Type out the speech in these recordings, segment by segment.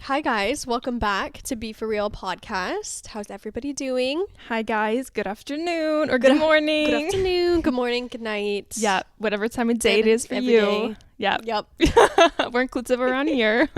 Hi guys, welcome back to Be For Real Podcast. How's everybody doing? Hi guys, good afternoon or good morning. Good afternoon, good morning, good night. Yeah, whatever time of day it is for you. Day. Yeah. Yep. We're inclusive around here.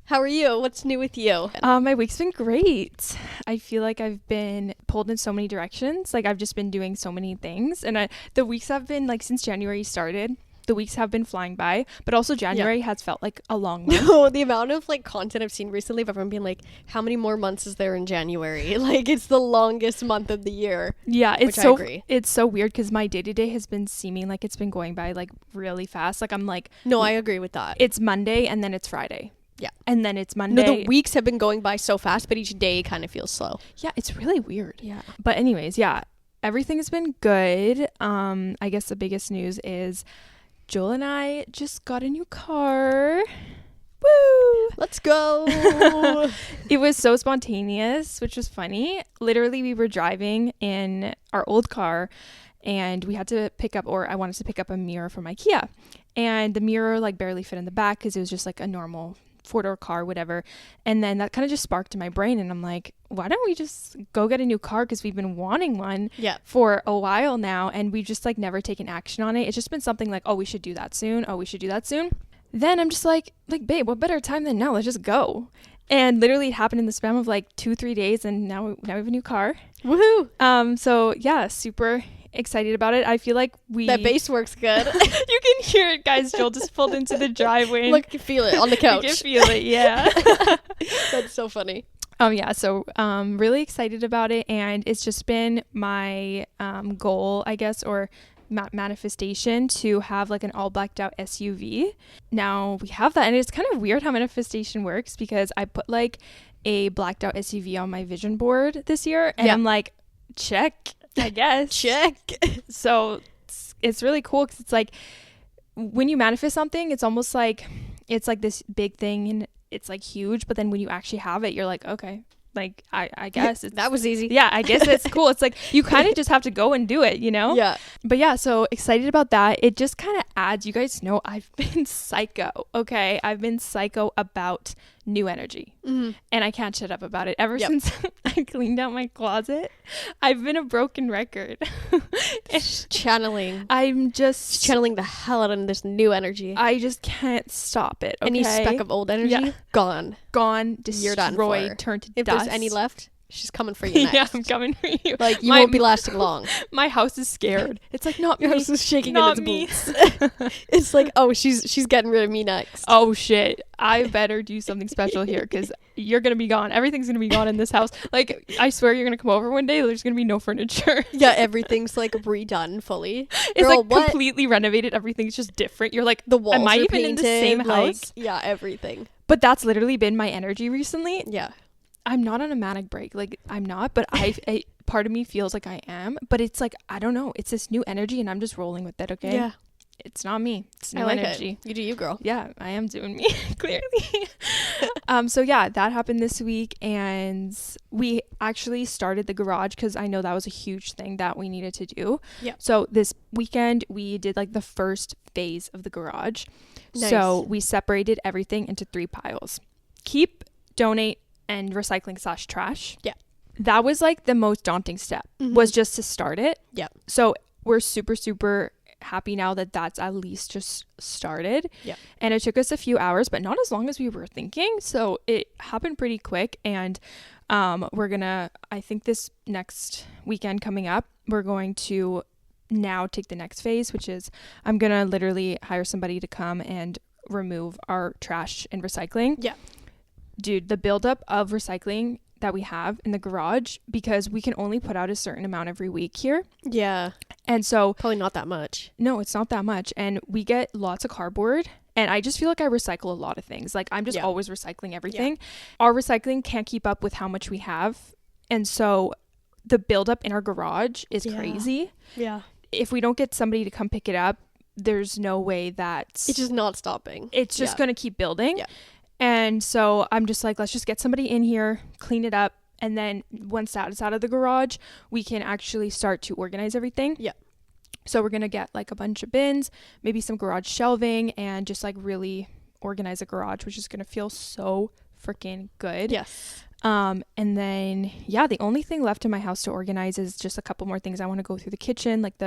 How are you? What's new with you? My week's been great. I feel like I've been pulled in so many directions. Like I've just been doing so many things. And the weeks have been like since January started. The weeks have been flying by, but also January has felt like a long month. No, the amount of like content I've seen recently of everyone being like, how many more months is there in January? Like it's the longest month of the year. Yeah, I agree. It's so weird because my day-to-day has been seeming like it's been going by like really fast. Like I'm like, no, I agree with that. It's Monday and then it's Friday. Yeah. And then it's Monday. No, the weeks have been going by so fast, but each day kind of feels slow. Yeah, it's really weird. Yeah. But anyways, yeah, everything's been good. I guess the biggest news is Joel and I just got a new car. Woo! Let's go. It was so spontaneous, which was funny. Literally, we were driving in our old car and we had to I wanted to pick up a mirror from IKEA. And the mirror like barely fit in the back because it was just like a normal 4-door car, whatever. And then that kind of just sparked in my brain and I'm like, why don't we just go get a new car, because we've been wanting one for a while now and we've just like never taken action on it. It's just been something like, oh, we should do that soon. Then I'm just like babe, what better time than now? Let's just go. And literally it happened in the span of like 2-3 days and now we have a new car. Woohoo. So yeah, super excited about it. I feel like that bass works good. You can hear it, guys. Joel just pulled into the driveway. Look, you feel it on the couch. You can feel it, yeah. That's so funny. So really excited about it, and it's just been my goal, I guess, or manifestation to have like an all blacked out SUV. Now we have that, and it's kind of weird how manifestation works because I put like a blacked out SUV on my vision board this year, and I'm like, check, I guess. Check. So it's really cool because it's like when you manifest something, it's almost like it's like this big thing and it's like huge, but then when you actually have it, you're like, okay, like I guess that was easy. Yeah, I guess it's cool. It's like you kind of just have to go and do it, you know? Yeah. But yeah, so excited about that. It just kind of adds, you guys know I've been psycho, okay? I've been psycho about new energy. Mm-hmm. And I can't shut up about it. Ever since I cleaned out my closet, I've been a broken record. Channeling. I'm just channeling the hell out of this new energy. I just can't stop it, okay? Any speck of old energy, gone, destroyed, turned to if dust. If there's any left, she's coming for you next. Yeah, I'm coming for you. Like, you won't be lasting long. My house is scared. It's like, not Your me. house is shaking not in its me. boots. It's like, oh, she's getting rid of me next. Oh, shit. I better do something special here because you're going to be gone. Everything's going to be gone in this house. Like, I swear you're going to come over one day. There's going to be no furniture. Yeah, everything's like redone fully. It's Girl, like completely renovated. Everything's just different. You're like, the walls am I are even painted, in the same house? Like, yeah, everything. But that's literally been my energy recently. Yeah. I'm not on a manic break. Like, I'm not, but part of me feels like I am. But it's like, I don't know. It's this new energy and I'm just rolling with it, okay? Yeah. It's not me. It's new energy. You do you, girl. Yeah, I am doing me, clearly. So yeah, that happened this week and we actually started the garage because I know that was a huge thing that we needed to do. Yeah. So this weekend we did like the first phase of the garage. Nice. So we separated everything into 3 piles. Keep, donate, and recycling / trash. Yeah. That was like the most daunting step, was just to start it. Yeah. So we're super, super happy now that that's at least just started. Yeah. And it took us a few hours, but not as long as we were thinking. So it happened pretty quick. And we're gonna, I think this next weekend coming up, we're going to now take the next phase, which is I'm gonna literally hire somebody to come and remove our trash and recycling. Yeah. Dude, the buildup of recycling that we have in the garage, because we can only put out a certain amount every week here. Yeah. And so probably not that much. No, it's not that much. And we get lots of cardboard. And I just feel like I recycle a lot of things. Like I'm just always recycling everything. Yeah. Our recycling can't keep up with how much we have. And so the buildup in our garage is crazy. Yeah. If we don't get somebody to come pick it up, there's no way that it's just not stopping. It's just going to keep building. Yeah. And so I'm just like, let's just get somebody in here, clean it up. And then once that is out of the garage, we can actually start to organize everything. Yeah. So we're going to get like a bunch of bins, maybe some garage shelving, and just like really organize a garage, which is going to feel so freaking good. Yes. And then, yeah, the only thing left in my house to organize is just a couple more things. I want to go through the kitchen, like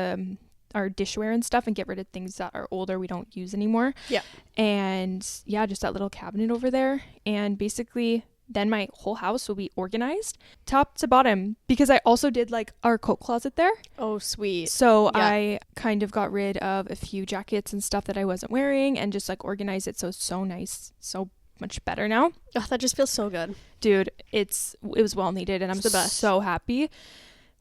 our dishware and stuff, and get rid of things that are older we don't use anymore. Yeah. And yeah, just that little cabinet over there. And basically then my whole house will be organized top to bottom, because I also did like our coat closet there. Oh, sweet. So yeah. I kind of got rid of a few jackets and stuff that I wasn't wearing and just like organized it. So it's so nice. So much better now. Oh, that just feels so good. Dude, it was well needed, and I'm so happy.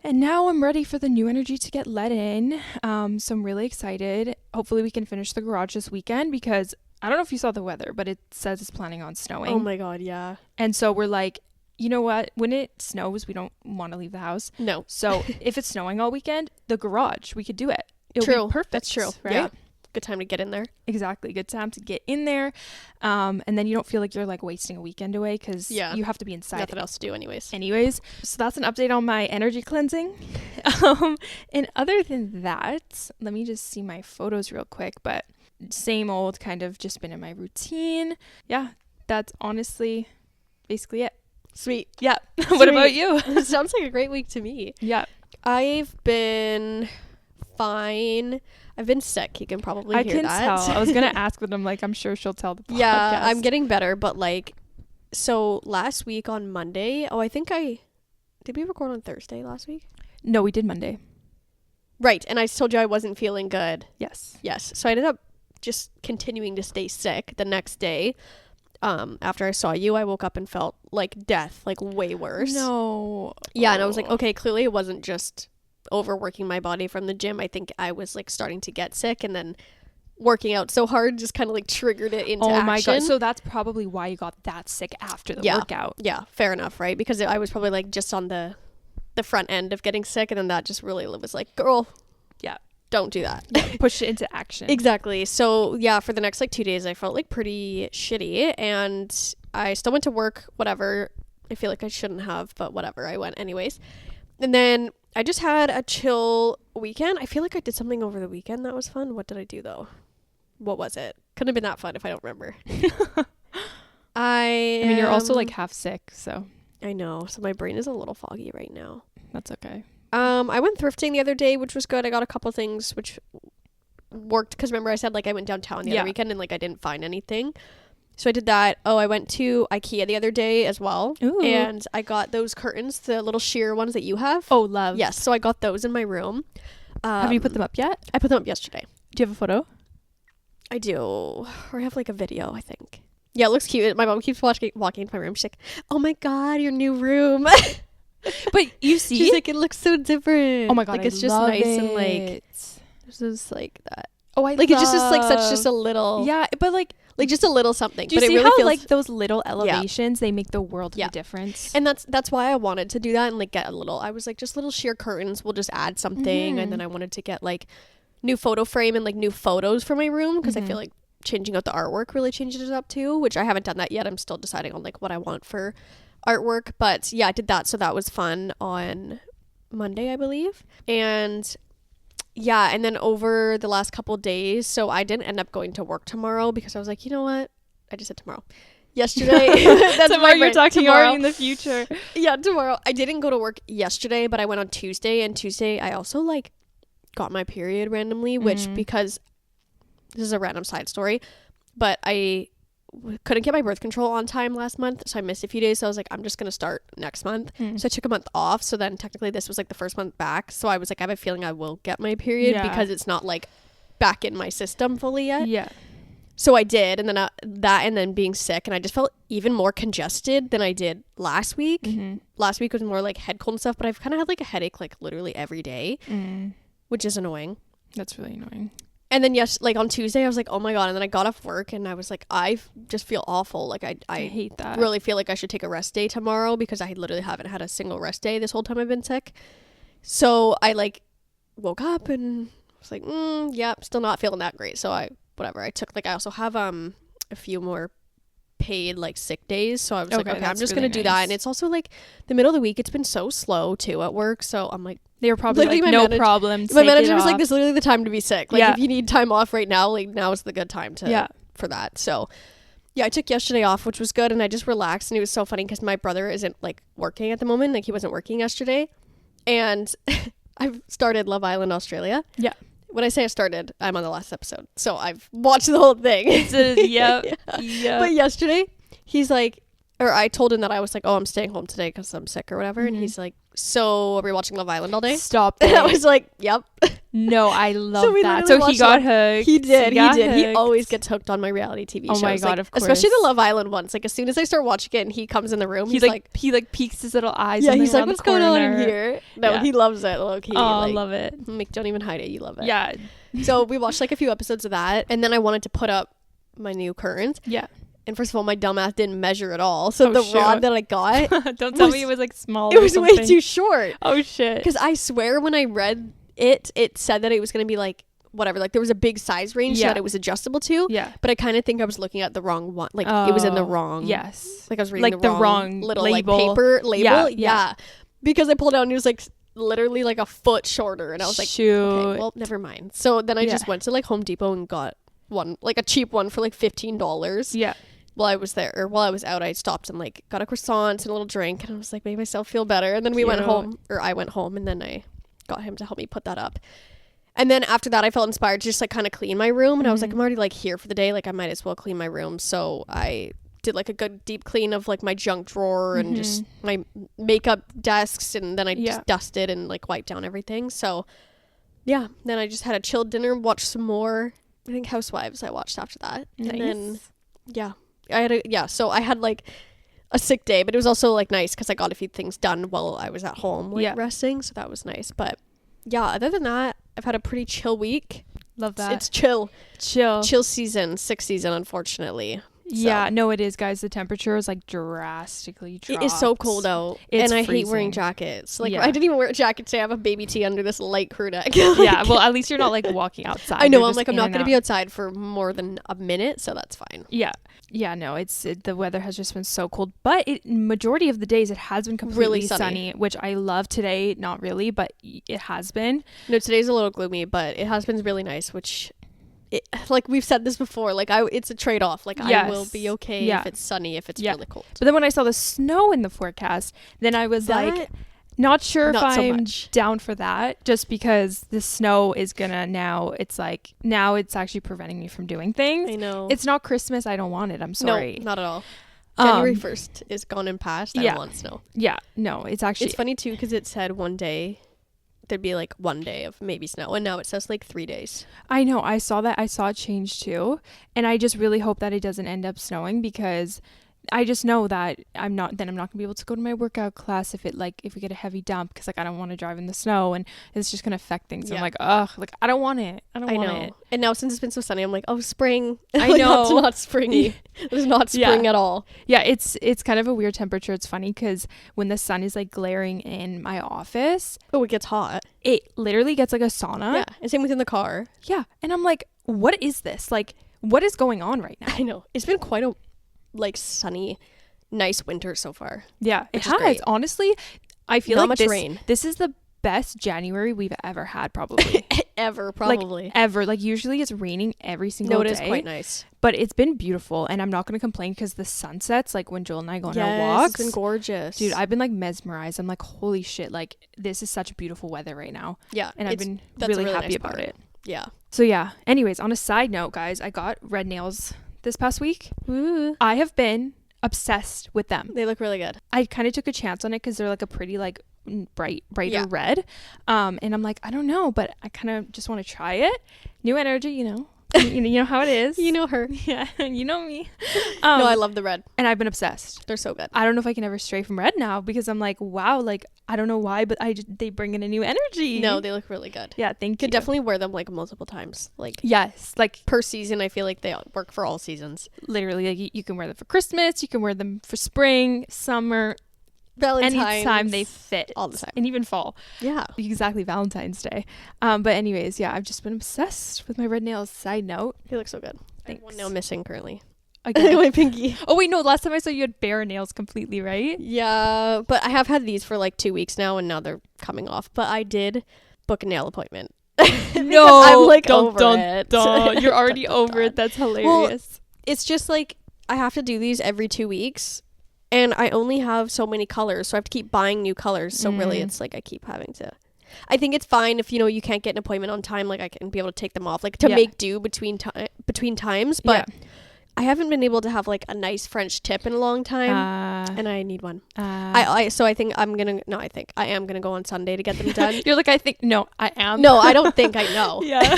And now I'm ready for the new energy to get let in. So I'm really excited. Hopefully we can finish the garage this weekend, because I don't know if you saw the weather, but it says it's planning on snowing. Oh my God, yeah. And so we're like, you know what? When it snows, we don't want to leave the house. No. So if it's snowing all weekend, the garage, we could do it. It'll be perfect. That's true. Right? Yeah. Good time to get in there. Exactly. Good time to get in there. And then you don't feel like you're like wasting a weekend away, because you have to be inside. Nothing else to do anyways. So that's an update on my energy cleansing. And other than that, let me just see my photos real quick. But same old, kind of just been in my routine. Yeah, that's honestly basically it. Sweet. Yeah. What about you? It sounds like a great week to me. Yeah. I've been fine. I've been sick. You can probably hear that. I can tell. I was going to ask, but I'm sure she'll tell the podcast. Yeah, I'm getting better. But like, so last week on Monday, did we record on Thursday last week? No, we did Monday. Right. And I told you I wasn't feeling good. Yes. So I ended up just continuing to stay sick the next day. After I saw you, I woke up and felt like death, like way worse. No. Yeah. And I was like, okay, clearly it wasn't just overworking my body from the gym. I think I was like starting to get sick, and then working out so hard just kind of like triggered it into action. Oh my God. So that's probably why you got that sick after the workout. Yeah. Fair enough. Right. Because I was probably like just on the front end of getting sick, and then that just really was like, girl, don't do that. Push it into action. Exactly. So yeah, for the next like 2 days, I felt like pretty shitty, and I still went to work, whatever. I feel like I shouldn't have, but whatever. I went anyways. And then I just had a chill weekend. I feel like I did something over the weekend that was fun. What did I do though? What was it? Couldn't have been that fun if I don't remember. I mean, you're also like half sick, so. I know. So my brain is a little foggy right now. That's okay. I went thrifting the other day, which was good. I got a couple things which worked, because remember I said like I went downtown the other weekend and like I didn't find anything. So I did that. Oh, I went to IKEA the other day as well. Ooh. And I got those curtains, the little sheer ones that you have. Oh, love. Yes. So I got those in my room. Have you put them up yet? I put them up yesterday. Do you have a photo? I do. Or I have like a video, I think. Yeah, it looks cute. My mom keeps walking into my room. She's like, oh my God, your new room. But you see, she's like, it looks so different. Oh my God, like it's just nice and like this is like that. Oh, I like it's just like such just a little but like just a little something. Do you but see it really how feels, like those little elevations they make the world of a difference? And that's why I wanted to do that and like get a little. I was like, just little sheer curtains. We'll just add something, and then I wanted to get like new photo frame and like new photos for my room, because I feel like changing out the artwork really changes it up too, which I haven't done that yet. I'm still deciding on like what I want for artwork, but yeah, I did that, so that was fun on Monday, I believe. And yeah, and then over the last couple days, so I didn't end up going to work tomorrow, because I was like, you know what, I just said tomorrow. Yesterday. That's tomorrow. You're talking already in the future. Yeah, tomorrow. I didn't go to work yesterday, but I went on Tuesday, and Tuesday I also like got my period randomly, which because this is a random side story, but I couldn't get my birth control on time last month, so I missed a few days. So I was like, I'm just gonna start next month. So I took a month off, so then technically this was like the first month back, so I was like, I have a feeling I will get my period because it's not like back in my system fully yet. So I did, and then that, and then being sick, and I just felt even more congested than I did last week. Last week was more like head cold and stuff, but I've kind of had like a headache like literally every day, which is annoying. That's really annoying. And then like on Tuesday I was like, oh my God, and then I got off work and I was like, I just feel awful. Like I hate that. Really feel like I should take a rest day tomorrow, because I literally haven't had a single rest day this whole time I've been sick. So I like woke up and was like, still not feeling that great. So I took like, I also have a few more paid like sick days, so I was like, okay, I'm just really gonna do that. And it's also like the middle of the week, it's been so slow too at work, so I'm like, they were probably like, no problem. My manager was like, this is literally the time to be sick. Like if you need time off right now, like now is the good time to for that. So Yeah, I took yesterday off, which was good, and I just relaxed, and it was so funny because my brother isn't like working at the moment. Like he wasn't working yesterday, and I've started Love Island Australia. Yeah. When I say I started, I'm on the last episode, so I've watched the whole thing. Yep. But yesterday, he's like, or I told him that I was like, oh, I'm staying home today because I'm sick or whatever, and he's like, so are we watching Love Island all day? Stop it. And I was like, yep. No, I love So that. So he got hooked. He did. Hooked. He always gets hooked on my reality TV shows. Oh my God, like, of course. Especially the Love Island ones. Like as soon as I start watching it and he comes in the room, he's like he peeks his little eyes. Yeah, he's like, what's going on in here? No, Yeah. he loves it, low key. Oh, I like, love it. Like, don't even hide it. You love it. Yeah. So we watched like a few episodes of that, and then I wanted to put up my new curtains. Yeah. And first of all, my dumbass didn't measure at all. So the shoot. rod that I got, Don't tell me it was like small. it was way too short. Oh shit. Because I swear when I read it said that it was going to be like whatever. Like there was a big size range that it was adjustable to. Yeah. But I kind of think I was looking at the wrong one. Like it was in the wrong. Yes. Like I was reading like the wrong little label. like paper label. Yeah. Because I pulled out and it was like literally like a foot shorter, and I was like, shoot. Okay, well, never mind. So then I just went to like Home Depot and got one, like a cheap one for like $15. Yeah. While I was there, or while I was out, I stopped and like got a croissant and a little drink, and I was like, made myself feel better. And then we went home, or I went home, and then I got him to help me put that up. And then after that, I felt inspired to just like kind of clean my room, and I was like, I'm already like here for the day, like I might as well clean my room. So I did like a good deep clean of like my junk drawer and just my makeup desks, and then I just dusted and like wiped down everything. So yeah, then I just had a chilled dinner, watched some more, I think Housewives I watched after that. Nice. And then so I had like a sick day, but it was also like nice because I got a few things done while I was at home like resting, so that was nice. But yeah, other than that, I've had a pretty chill week. Love that. It's chill season, 6th season, unfortunately. Yeah, no, it is, guys. The temperature is like drastically dropped. It is so cold out, and I hate wearing jackets. Like I didn't even wear a jacket today. I have a baby tee under this light crew neck. Yeah, well, at least you're not like walking outside. I know. I'm like, I'm not going to be outside for more than a minute, so that's fine. Yeah, no, the weather has just been so cold, but majority of the days it has been completely really sunny, which I love. Today, not really, but it has been. No, today's a little gloomy, but it has been really nice, which like we've said this before, like it's a trade-off. Like I will be okay if it's sunny, if it's really cold. But then when I saw the snow in the forecast, then I was like, not sure if I'm down for that, just because the snow is gonna now it's actually preventing me from doing things. I know. It's not Christmas. I don't want it. I'm sorry. No, not at all. January 1st is gone and past. I don't want snow. Yeah, no, it's funny too because it said one day there'd be like 1 day of maybe snow, and now it says like 3 days. I know. I saw it change too, and I just really hope that it doesn't end up snowing, because I just know that I'm not gonna be able to go to my workout class if we get a heavy dump, because like I don't want to drive in the snow, and it's just gonna affect things. Yeah. I'm like, ugh, like I don't want it. I want it. And now since it's been so sunny, I'm like, oh, spring. I know. It's not springy. It's not spring at all. Yeah, it's kind of a weird temperature. It's funny because when the sun is like glaring in my office, it gets hot. It literally gets like a sauna. Yeah, and same within the car. Yeah, and I'm like, what is this? Like, what is going on right now? I know. It's been quite a like sunny, nice winter so far. Yeah, it has. Honestly, I feel not like much rain. This is the best January we've ever had, probably. Probably. Like, ever. Like, usually it's raining every single day. No, it is quite nice. But it's been beautiful, and I'm not going to complain, because the sunsets, like when Joel and I go on our walks. It's been gorgeous. Dude, I've been like mesmerized. I'm like, holy shit, like this is such beautiful weather right now. Yeah. And I've been really happy nice about it. Yeah. So yeah, anyways, on a side note, guys, I got red nails this past week. Ooh. I have been obsessed with them. They look really good. I kind of took a chance on it because they're like a pretty like brighter red. And I'm like, I don't know, but I kind of just want to try it. New energy, you know how it is. You know her. Yeah, you know me. No, I love the red. And I've been obsessed. They're so good. I don't know if I can ever stray from red now, because I'm like, wow, like I don't know why, but they bring in a new energy. No, they look really good. Yeah, thank you. Could definitely wear them like multiple times. Like yes, like per season. I feel like they work for all seasons. Literally, like you can wear them for Christmas, you can wear them for spring, summer, Valentine's, anytime they fit, all the time, and even fall. Yeah, exactly, Valentine's Day. But anyways, yeah, I've just been obsessed with my red nails. Side note, they look so good. Thanks. I have one nail missing currently. Again. My pinky. Oh wait, no, last time I saw you had bare nails completely, right? Yeah, but I have had these for like 2 weeks now, and now they're coming off. But I did book a nail appointment. No, I'm like over it. You're already over it. That's hilarious. Well, it's just like I have to do these every 2 weeks and I only have so many colors, so I have to keep buying new colors. So really it's like I keep having to. I think it's fine if, you know, you can't get an appointment on time, like I can be able to take them off, like to make do between times, but I haven't been able to have like a nice French tip in a long time, and I need one. So I think I am gonna go on Sunday to get them done. You're like, I think, no, I am. No, I don't think I know. Yeah.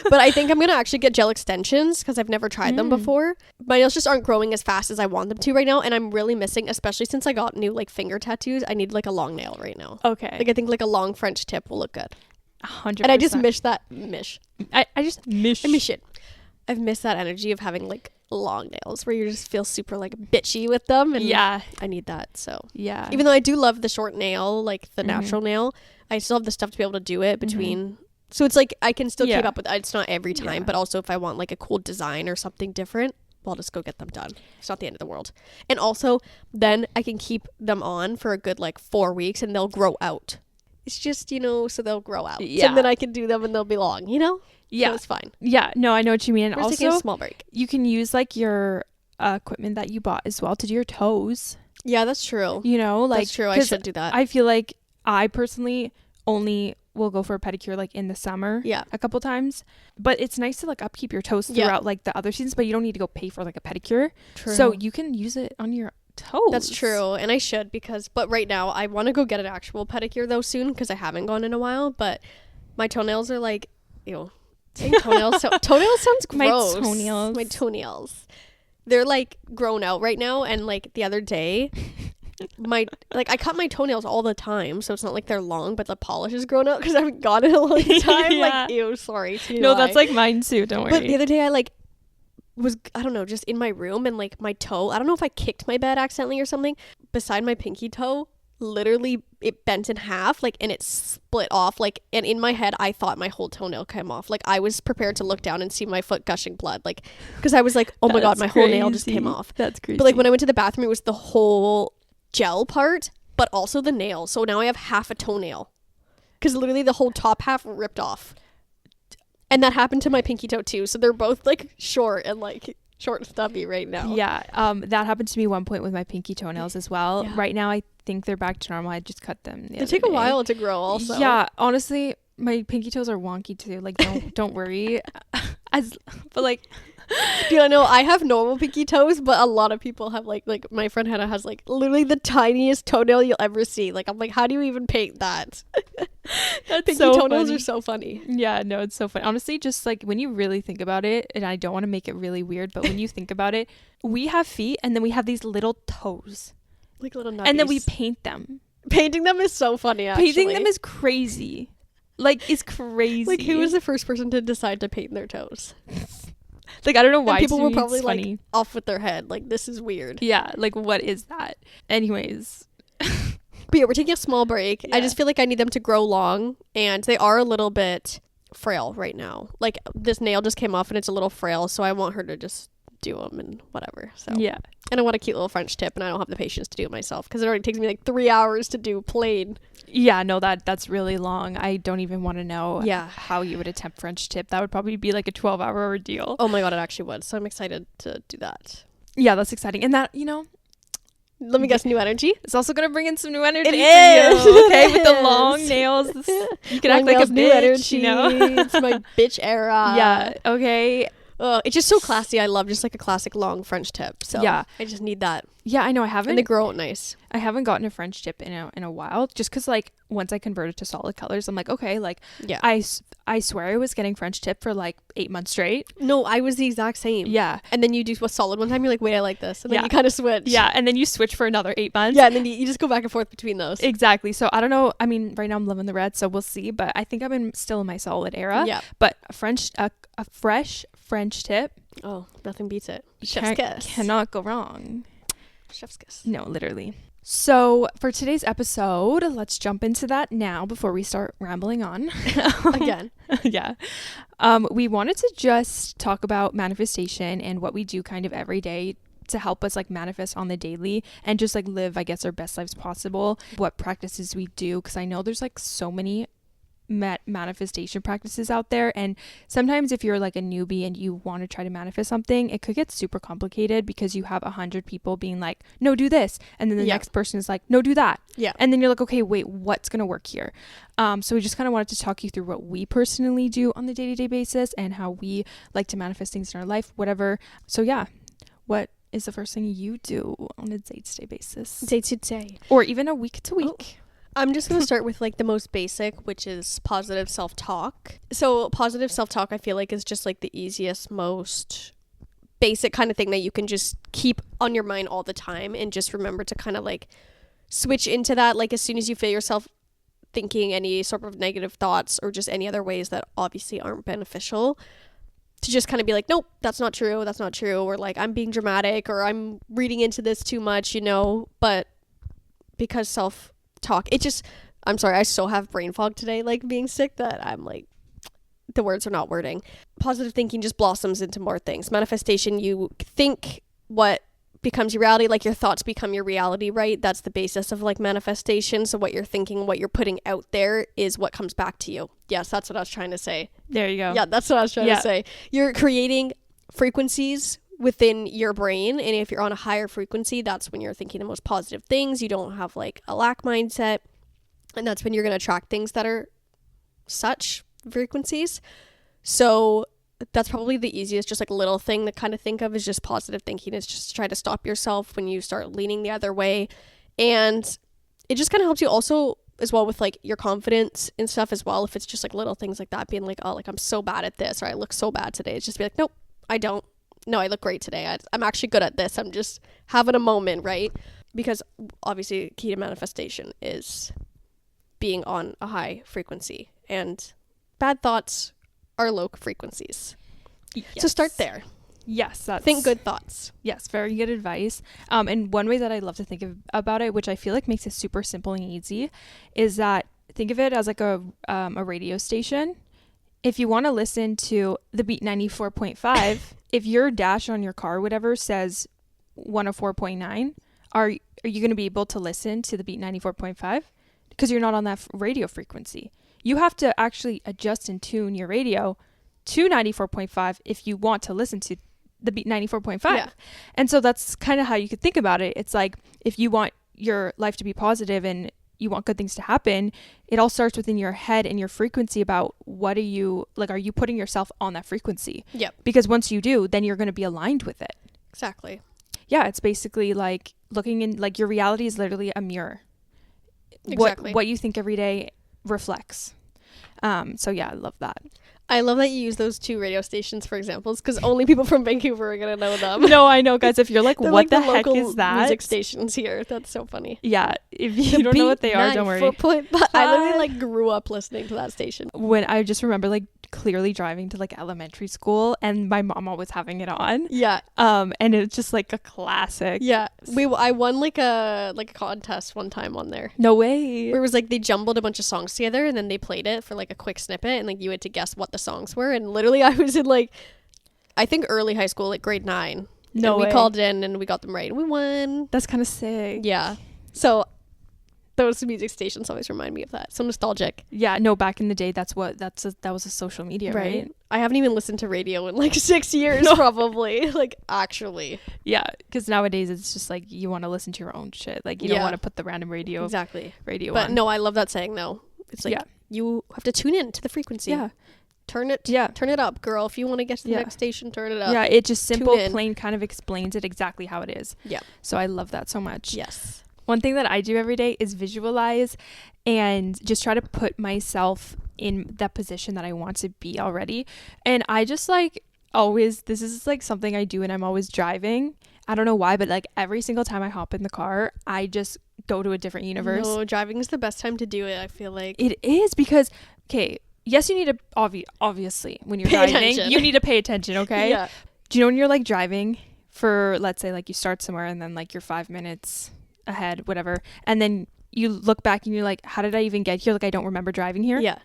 But I think I'm gonna actually get gel extensions because I've never tried them before. My nails just aren't growing as fast as I want them to right now, and I'm really missing, especially since I got new like finger tattoos. I need like a long nail right now. Okay. Like I think like a long French tip will look good. 100%. And I just miss it. I've missed that energy of having like long nails where you just feel super like bitchy with them, and I need that. So even though I do love the short nail, like the natural nail, I still have the stuff to be able to do it between. So it's like I can still keep up with it. It's not every time, but also if I want like a cool design or something different, I'll just go get them done. It's not the end of the world. And also then I can keep them on for a good like 4 weeks and they'll grow out. It's just, you know, so they'll grow out. And then I can do them and they'll be long, you know? Yeah. So it's fine. Yeah. No, I know what you mean. And also taking a small break. You can use like your equipment that you bought as well to do your toes. Yeah, that's true. You know, like that's true. I should do that. I feel like I personally only will go for a pedicure like in the summer. Yeah. A couple times. But it's nice to like upkeep your toes throughout like the other seasons, but you don't need to go pay for like a pedicure. True. So you can use it on your toes. That's true. And I should but right now I want to go get an actual pedicure though soon because I haven't gone in a while, but my toenails are like, ew. Saying toenails sounds gross. My toenails. They're like grown out right now, and like the other day I cut my toenails all the time, so it's not like they're long, but the polish is grown out because I haven't got it in a long time. Like, ew, sorry. No, that's like mine too, don't worry. But the other day I like was, I don't know, just in my room, and like my toe, I don't know if I kicked my bed accidentally or something, beside my pinky toe, literally it bent in half, like, and it split off, like, and in my head I thought my whole toenail came off. Like I was prepared to look down and see my foot gushing blood, like, because I was like, oh my god, my whole nail just came off. That's crazy. But like when I went to the bathroom, it was the whole gel part, but also the nail, so now I have half a toenail because literally the whole top half ripped off. And that happened to my pinky toe too, so they're both like short and like short and stubby right now. Yeah, that happened to me one point with my pinky toenails as well. Yeah. Right now I think they're back to normal. I just cut them they take a while to grow also. Yeah, honestly my pinky toes are wonky too, like don't worry. But like do you know, I have normal pinky toes, but a lot of people have like my friend Hannah has like literally the tiniest toenail you'll ever see. Like I'm like, how do you even paint that? That's pinky so toenails funny. Are so funny. Yeah, no, it's so funny. Honestly, just like when you really think about it, and I don't want to make it really weird, but when you think about it, we have feet and then we have these little toes. Like little nubbies. And then we paint them. Painting them is so funny, actually. Painting them is crazy. Like, it's crazy. Like, who was the first person to decide to paint their toes? Like, I don't know why. And people were probably like off with their head. Like, this is weird. Yeah, like, what is that? Anyways. But yeah, we're taking a small break. Yeah. I just feel like I need them to grow long, and they are a little bit frail right now. Like, this nail just came off and it's a little frail, so I want her to just do them and whatever. So yeah. And I want a cute little French tip, and I don't have the patience to do it myself because it already takes me like 3 hours to do plain. Yeah, no, that's really long. I don't even want to know how you would attempt French tip. That would probably be like a 12-hour ordeal. Oh my god, it actually would. So I'm excited to do that. Yeah, that's exciting. And that, you know, let me guess, new energy. It's also going to bring in some new energy. It is. You, okay, with the long nails. You can act like a bitch, new energy. You know? It's my bitch era. Yeah, okay. It's just so classy. I love just like a classic long French tip. So yeah, I just need that. Yeah, I know. I haven't. And they grow out nice. I haven't gotten a French tip in a while, just because like once I converted to solid colors, I'm like, okay, like yeah. I swear I was getting French tip for like 8 months straight. No, I was the exact same. Yeah. And then you do a solid one time, you're like, wait, I like this, and then you kind of switch. Yeah, and then you switch for another 8 months. Yeah, and then you just go back and forth between those. Exactly. So I don't know. I mean, right now I'm loving the red, so we'll see. But I think I'm still in my solid era. Yeah. But a fresh French tip. Oh, nothing beats it. Chef's kiss. Cannot go wrong. Chef's kiss. No, literally. So for today's episode, let's jump into that now before we start rambling on. Again. Yeah. We wanted to just talk about manifestation and what we do kind of every day to help us like manifest on the daily and just like live, I guess, our best lives possible. What practices we do, because I know there's like so many manifestation practices out there, and sometimes if you're like a newbie and you want to try to manifest something, it could get super complicated because you have 100 people being like, no, do this, and then the next person is like, no, do that, and then you're like, okay, wait, what's gonna work here? So we just kind of wanted to talk you through what we personally do on the day-to-day basis and how we like to manifest things in our life, whatever. So yeah, what is the first thing you do on a day-to-day basis? Day-to-day. Or even a week-to-week. I'm just going to start with like the most basic, which is positive self-talk. So positive self-talk, I feel like, is just like the easiest, most basic kind of thing that you can just keep on your mind all the time and just remember to kind of like switch into that. Like as soon as you feel yourself thinking any sort of negative thoughts or just any other ways that obviously aren't beneficial, to just kind of be like, nope, that's not true, or like I'm being dramatic or I'm reading into this too much, but because self-talk, I'm sorry, I so have brain fog today, like being sick, that I'm like, the words are not wording. Positive thinking just blossoms into more things. Manifestation, you think what becomes your reality, like your thoughts become your reality, right? That's the basis of like manifestation. So what you're thinking, what you're putting out there is what comes back to you. Yes, that's what I was trying to say. There you go. Yeah, that's what I was trying to say. You're creating frequencies within your brain, and if you're on a higher frequency, that's when you're thinking the most positive things. You don't have like a lack mindset, and that's when you're going to attract things that are such frequencies. So that's probably the easiest, just like little thing to kind of think of is just positive thinking. Is just to try to stop yourself when you start leaning the other way. And it just kind of helps you also as well with like your confidence and stuff as well. If it's just like little things like that, being like, oh, like I'm so bad at this, or I look so bad today. It's just be like, nope, I don't. No, I look great today. I'm actually good at this. I'm just having a moment, right? Because obviously key to manifestation is being on a high frequency, and bad thoughts are low frequencies. Yes. So start there. Yes. Think good thoughts. Yes. Very good advice. And one way that I love to think about it, which I feel like makes it super simple and easy, is that think of it as like a radio station. If you want to listen to the Beat 94.5, if your dash on your car, whatever, says 104.9, are you going to be able to listen to the Beat 94.5? Because you're not on that radio frequency. You have to actually adjust and tune your radio to 94.5 if you want to listen to the Beat 94.5. Yeah. And so that's kind of how you could think about it. It's like if you want your life to be positive and you want good things to happen, it all starts within your head and your frequency about what are you putting yourself on that frequency? Yep. Because once you do, then you're going to be aligned with it. Exactly. Yeah, it's basically like looking in, like your reality is literally a mirror. Exactly. What you think every day reflects. So yeah, I love that. I love that you use those two radio stations for examples, because only people from Vancouver are gonna know them. No, I know, guys. If you're like, what like the heck is that? Music stations here. That's so funny. Yeah, if you don't know what they are, don't worry. I literally like grew up listening to that station. When I just remember like clearly driving to like elementary school, and my mom always having it on. Yeah. And it's just like a classic. Yeah. I won like a contest one time on there. No way. Where it was like they jumbled a bunch of songs together and then they played it for like a quick snippet, and like you had to guess what the songs were, and literally I was in like I think early high school, like grade 9. No way. We called in and we got them right and we won. That's kind of sick. Yeah. So those music stations always remind me of that. So nostalgic. Yeah, no, back in the day that was a social media, right? I haven't even listened to radio in like 6 years probably. Like actually. Yeah, because nowadays it's just like you want to listen to your own shit. Like you don't want to put the random radio But on. No, I love that saying though. It's like you have to tune in to the frequency. Yeah. Turn it up, girl. If you want to get to the next station, turn it up. Yeah, it just simple, plain kind of explains it exactly how it is. Yeah. So I love that so much. Yes. One thing that I do every day is visualize and just try to put myself in that position that I want to be already. And I just like always, this is like something I do when I'm always driving. I don't know why, but like every single time I hop in the car, I just go to a different universe. No, driving is the best time to do it, I feel like. It is because, okay, yes, you need to, obviously, when you're driving, you need to pay attention, okay? Yeah. Do you know when you're like driving for, let's say like you start somewhere and then like you're 5 minutes ahead, whatever, and then you look back and you're like, how did I even get here? Like, I don't remember driving here. Yeah.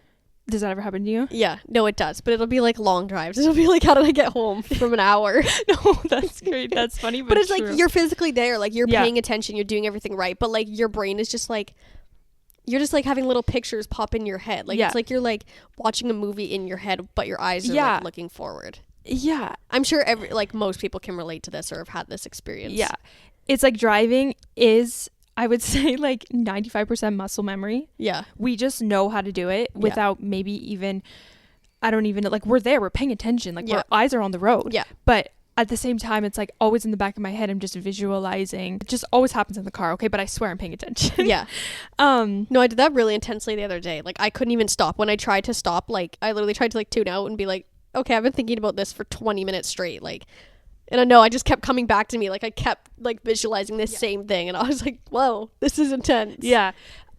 Does that ever happen to you? Yeah. No, it does. But it'll be like long drives. It'll be like, how did I get home from an hour? No, that's great. That's funny. But it's true. Like you're physically there. Like you're paying attention. You're doing everything right. But like your brain is just like you're just like having little pictures pop in your head. Like, it's like you're like watching a movie in your head, but your eyes are like looking forward. Yeah. I'm sure most people can relate to this or have had this experience. Yeah. It's like driving is, I would say, like 95% muscle memory. Yeah. We just know how to do it without maybe even, I don't even know, like we're there, we're paying attention, like our eyes are on the road. Yeah. But at the same time, it's like always in the back of my head, I'm just visualizing. It just always happens in the car, okay? But I swear I'm paying attention. Yeah. No, I did that really intensely the other day. Like, I couldn't even stop. When I tried to stop, like, I literally tried to, like, tune out and be like, okay, I've been thinking about this for 20 minutes straight. Like, and I know I just kept coming back to me. Like, I kept, like, visualizing this same thing. And I was like, whoa, this is intense. Yeah.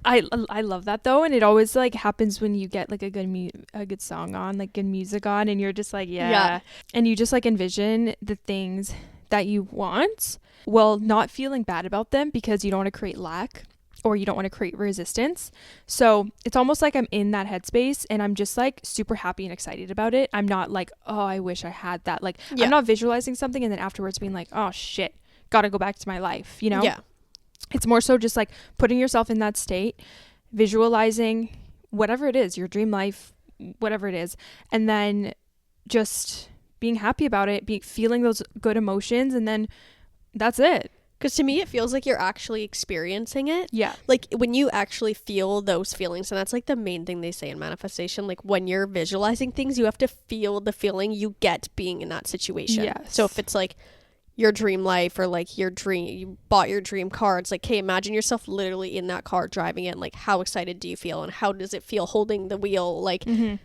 I love that though, and it always like happens when you get like a good song on, like good music on, and you're just like and you just like envision the things that you want while not feeling bad about them because you don't want to create lack or you don't want to create resistance. So it's almost like I'm in that headspace and I'm just like super happy and excited about it. I'm not like, oh, I wish I had that. Like I'm not visualizing something and then afterwards being like, oh shit, gotta go back to my life, you know? Yeah. It's more so just like putting yourself in that state, visualizing whatever it is, your dream life, whatever it is, and then just being happy about it, feeling those good emotions, and then that's it. Because to me, it feels like you're actually experiencing it. Yeah. Like when you actually feel those feelings, and that's like the main thing they say in manifestation, like when you're visualizing things, you have to feel the feeling you get being in that situation. Yes. So if it's like your dream life or like you bought your dream car, it's like, hey, imagine yourself literally in that car driving it, and like how excited do you feel and how does it feel holding the wheel? Like you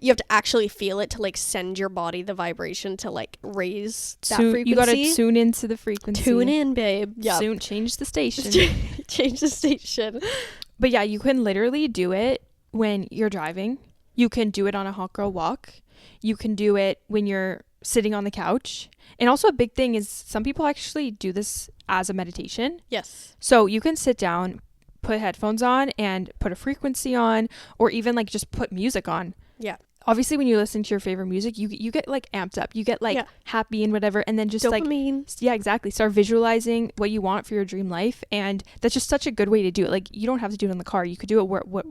have to actually feel it to like send your body the vibration to like raise that frequency. You gotta tune into the frequency. Tune in, babe. Yeah. Soon change the station. Change the station. But yeah, you can literally do it when you're driving. You can do it on a hot girl walk. You can do it when you're sitting on the couch. And also a big thing is some people actually do this as a meditation. Yes. So you can sit down, put headphones on and put a frequency on, or even like just put music on. Yeah. Obviously when you listen to your favorite music, you get like amped up, you get like happy and whatever, and then just dopamine. Like exactly, start visualizing what you want for your dream life. And that's just such a good way to do it. Like you don't have to do it in the car, you could do it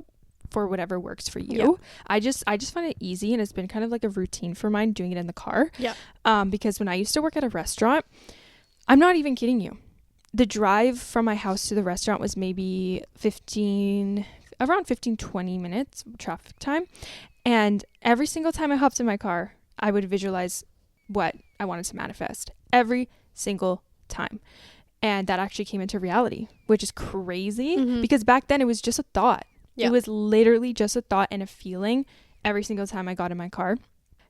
for whatever works for you. I just find it easy, and it's been kind of like a routine for mine doing it in the car. Because when I used to work at a restaurant, I'm not even kidding you, the drive from my house to the restaurant was maybe 20 minutes traffic time. And every single time I hopped in my car, I would visualize what I wanted to manifest every single time. And that actually came into reality, which is crazy because back then it was just a thought. It was literally just a thought and a feeling every single time I got in my car.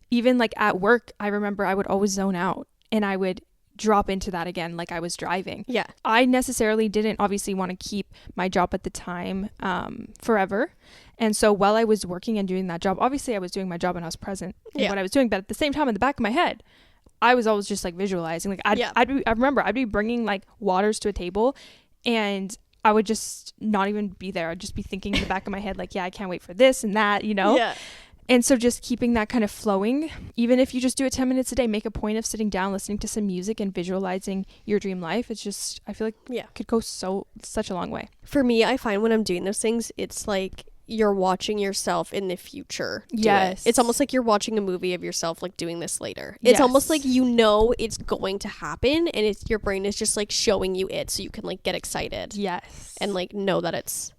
Even like at work, I remember I would always zone out and I would drop into that again like I was driving. Yeah. I necessarily didn't obviously want to keep my job at the time forever. And so while I was working and doing that job, obviously I was doing my job and I was present in what I was doing. But at the same time, in the back of my head, I was always just like visualizing. Like I remember I'd be bringing like waters to a table and I would just not even be there. I'd just be thinking in the back of my head, like, yeah, I can't wait for this and that, you know? Yeah. And so just keeping that kind of flowing, even if you just do it 10 minutes a day, make a point of sitting down, listening to some music and visualizing your dream life. It's just, I feel like it could go such a long way. For me, I find when I'm doing those things, it's like you're watching yourself in the future. Yes. It's almost like you're watching a movie of yourself like doing this later. It's almost like you know it's going to happen and it's your brain is just like showing you it so you can like get excited. Yes. And like know that it's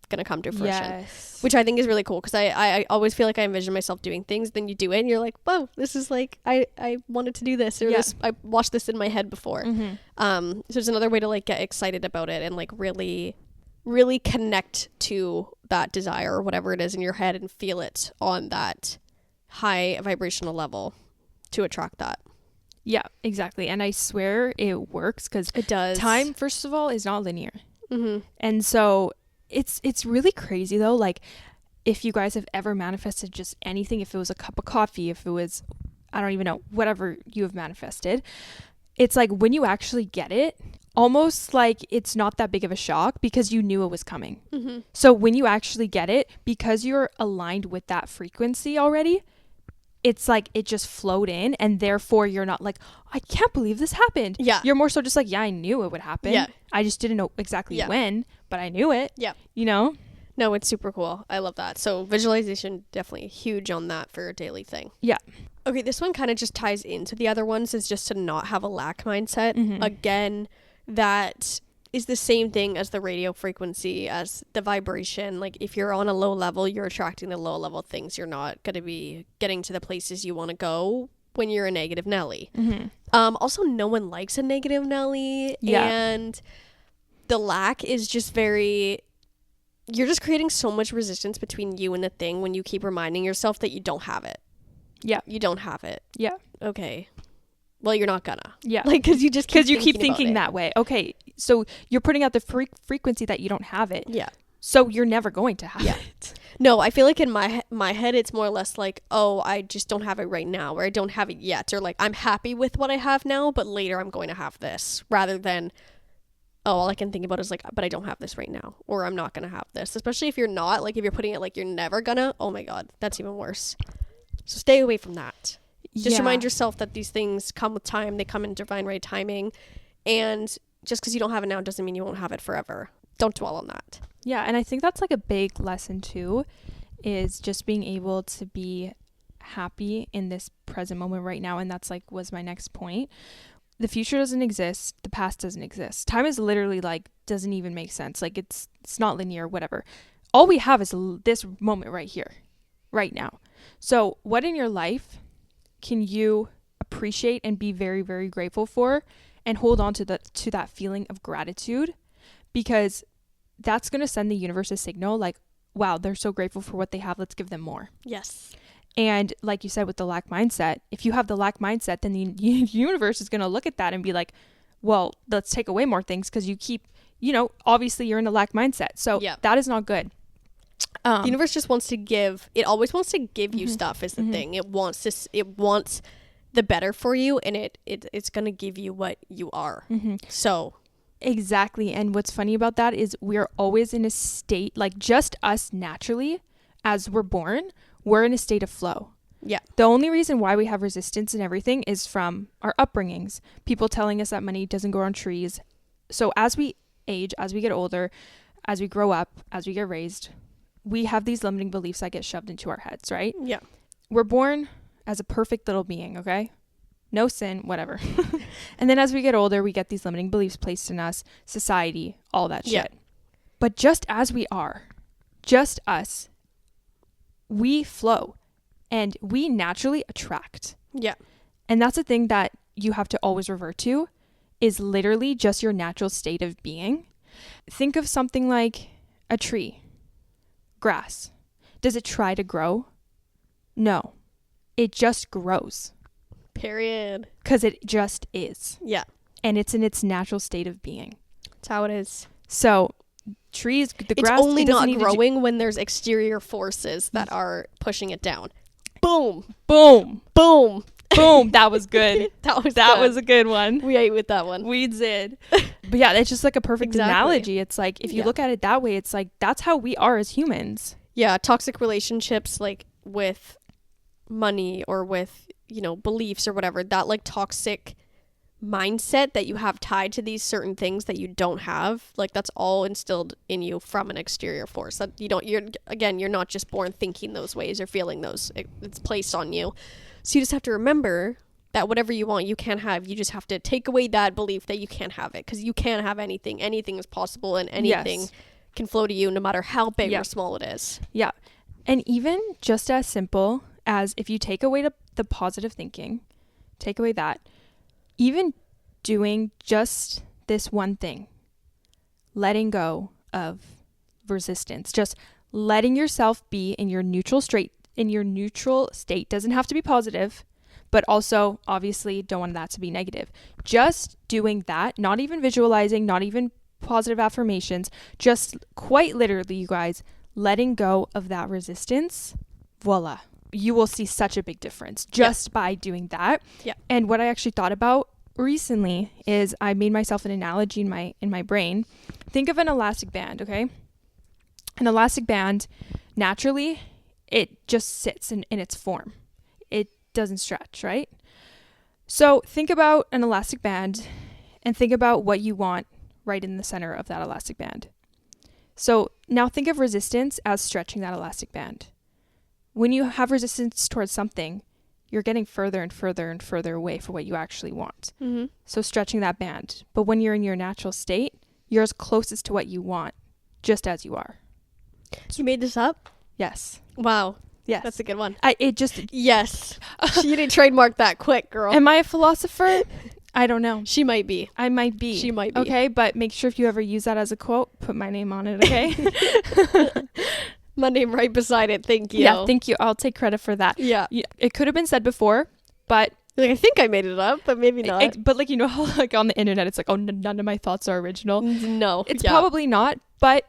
gonna come to fruition. Yes. Which I think is really cool because I always feel like I envision myself doing things, then you do it and you're like, whoa, this is like I wanted to do this or this, I watched this in my head before. So it's another way to like get excited about it and like really connect to that desire or whatever it is in your head and feel it on that high vibrational level to attract that. Yeah, exactly. And I swear it works because it does. Time, first of all, is not linear. And so it's really crazy though. Like if you guys have ever manifested just anything, if it was a cup of coffee, if it was, I don't even know, whatever you have manifested, it's like when you actually get it, almost like it's not that big of a shock because you knew it was coming. So when you actually get it, because you're aligned with that frequency already, it's like it just flowed in and therefore you're not like, I can't believe this happened. Yeah. You're more so just like, yeah, I knew it would happen. Yeah. I just didn't know exactly when, but I knew it. Yeah. You know? No, it's super cool. I love that. So visualization, definitely huge on that for a daily thing. Yeah. Okay, this one kind of just ties into the other ones, is just to not have a lack mindset. Again, that is the same thing as the radio frequency, as the vibration. Like, if you're on a low level, you're attracting the low level things. You're not going to be getting to the places you want to go when you're a negative Nelly. Also, no one likes a negative Nelly. Yeah. And the lack is just very... You're just creating so much resistance between you and the thing when you keep reminding yourself that you don't have it. Yeah. You don't have it. Yeah. Okay. Well, you're not gonna. Yeah. Like, because you keep thinking that way. Okay. So you're putting out the frequency that you don't have it. Yeah. So you're never going to have it. No, I feel like in my head, it's more or less like, oh, I just don't have it right now, or I don't have it yet, or like, I'm happy with what I have now, but later I'm going to have this, rather than, oh, all I can think about is like, but I don't have this right now, or I'm not going to have this. Especially if you're not, like, if you're putting it like you're never gonna, oh my God, that's even worse. So stay away from that. Just remind yourself that these things come with time. They come in divine right timing. And just because you don't have it now doesn't mean you won't have it forever. Don't dwell on that. Yeah. And I think that's like a big lesson too, is just being able to be happy in this present moment right now. And that's like, was my next point. The future doesn't exist. The past doesn't exist. Time is literally like, doesn't even make sense. Like it's not linear, whatever. All we have is this moment right here, right now. So what in your life can you appreciate and be very, very grateful for, and hold on to that feeling of gratitude, because that's going to send the universe a signal like, wow, they're so grateful for what they have. Let's give them more. Yes. And like you said, with the lack mindset, if you have the lack mindset, then the universe is going to look at that and be like, well, let's take away more things, because you keep, obviously you're in a lack mindset. So that is not good. The universe just wants to give. It always wants to give you stuff, is the thing. It wants the better for you, and it's going to give you what you are. So exactly. And what's funny about that is we're always in a state, like just us naturally, as we're born, we're in a state of flow. Yeah. The only reason why we have resistance and everything is from our upbringings. People telling us that money doesn't grow on trees. So as we age, as we get older, as we grow up, as we get raised, we have these limiting beliefs that get shoved into our heads, right? Yeah. We're born as a perfect little being, okay? No sin, whatever. And then as we get older, we get these limiting beliefs placed in us, society, all that shit. Yeah. But just as we are, just us, we flow and we naturally attract. Yeah. And that's a thing that you have to always revert to, is literally just your natural state of being. Think of something like a tree. Grass. Does it try to grow? No. It just grows. Period. Because it just is. Yeah. And it's in its natural state of being. That's how it is. So trees, the grass... It's only not growing when there's exterior forces that are pushing it down. Boom. Boom. Boom. Boom. That was good. That was a good one. We ate with that one. We did. But yeah, it's just like a perfect analogy. It's like, if you look at it that way, it's like, that's how we are as humans. Yeah. Toxic relationships, like with money or with, beliefs or whatever, that like toxic mindset that you have tied to these certain things that you don't have, like that's all instilled in you from an exterior force that you're not just born thinking those ways or feeling those. It's placed on you. So you just have to remember that whatever you want, you can have. You just have to take away that belief that you can't have it, because you can have anything. Anything is possible, and anything can flow to you, no matter how big or small it is. Yeah. And even just as simple as, if you take away the positive thinking, take away that, even doing just this one thing, letting go of resistance, just letting yourself be in your neutral state, doesn't have to be positive, but also obviously don't want that to be negative. Just doing that, not even visualizing, not even positive affirmations, just quite literally, you guys, letting go of that resistance, voila. You will see such a big difference just by doing that. Yeah. And what I actually thought about recently is, I made myself an analogy in my brain. Think of an elastic band, okay? An elastic band, naturally, it just sits in its form. It doesn't stretch, right? So think about an elastic band and think about what you want right in the center of that elastic band. So now think of resistance as stretching that elastic band. When you have resistance towards something, you're getting further and further and further away from what you actually want. Mm-hmm. So stretching that band. But when you're in your natural state, you're as closest to what you want, just as you are. You made this up? Yes. Wow. Yes. That's a good one. Yes. She didn't trademark that quick, girl. Am I a philosopher? I don't know. She might be. I might be. She might be. Okay, but make sure if you ever use that as a quote, put my name on it, okay? My name right beside it. Thank you. Yeah, thank you. I'll take credit for that. Yeah. It could have been said before, but... Like, I think I made it up, but maybe not. But like, you know how like on the internet, it's like, oh, none of my thoughts are original. No. It's probably not, but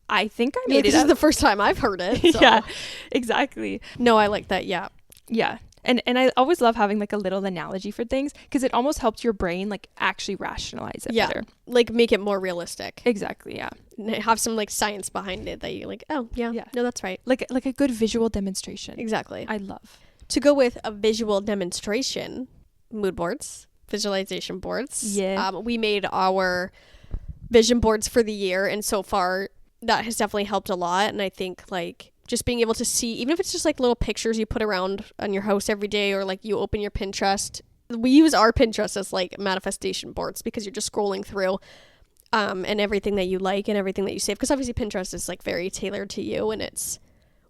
I think I made it up. This is the first time I've heard it. So. Yeah, exactly. No, I like that. Yeah. Yeah. And I always love having like a little analogy for things because it almost helps your brain like actually rationalize it better. Like make it more realistic. Exactly. Yeah. Have some like science behind it that you're like, oh yeah. No, that's right. Like a good visual demonstration. Exactly. I love. To go with a visual demonstration, mood boards, visualization boards. Yeah. We made our vision boards for the year, and so far that has definitely helped a lot. And I think like just being able to see, even if it's just like little pictures you put around on your house every day, or like you open your Pinterest. We use our Pinterest as like manifestation boards because you're just scrolling through and everything that you like and everything that you save, because obviously Pinterest is like very tailored to you, and it's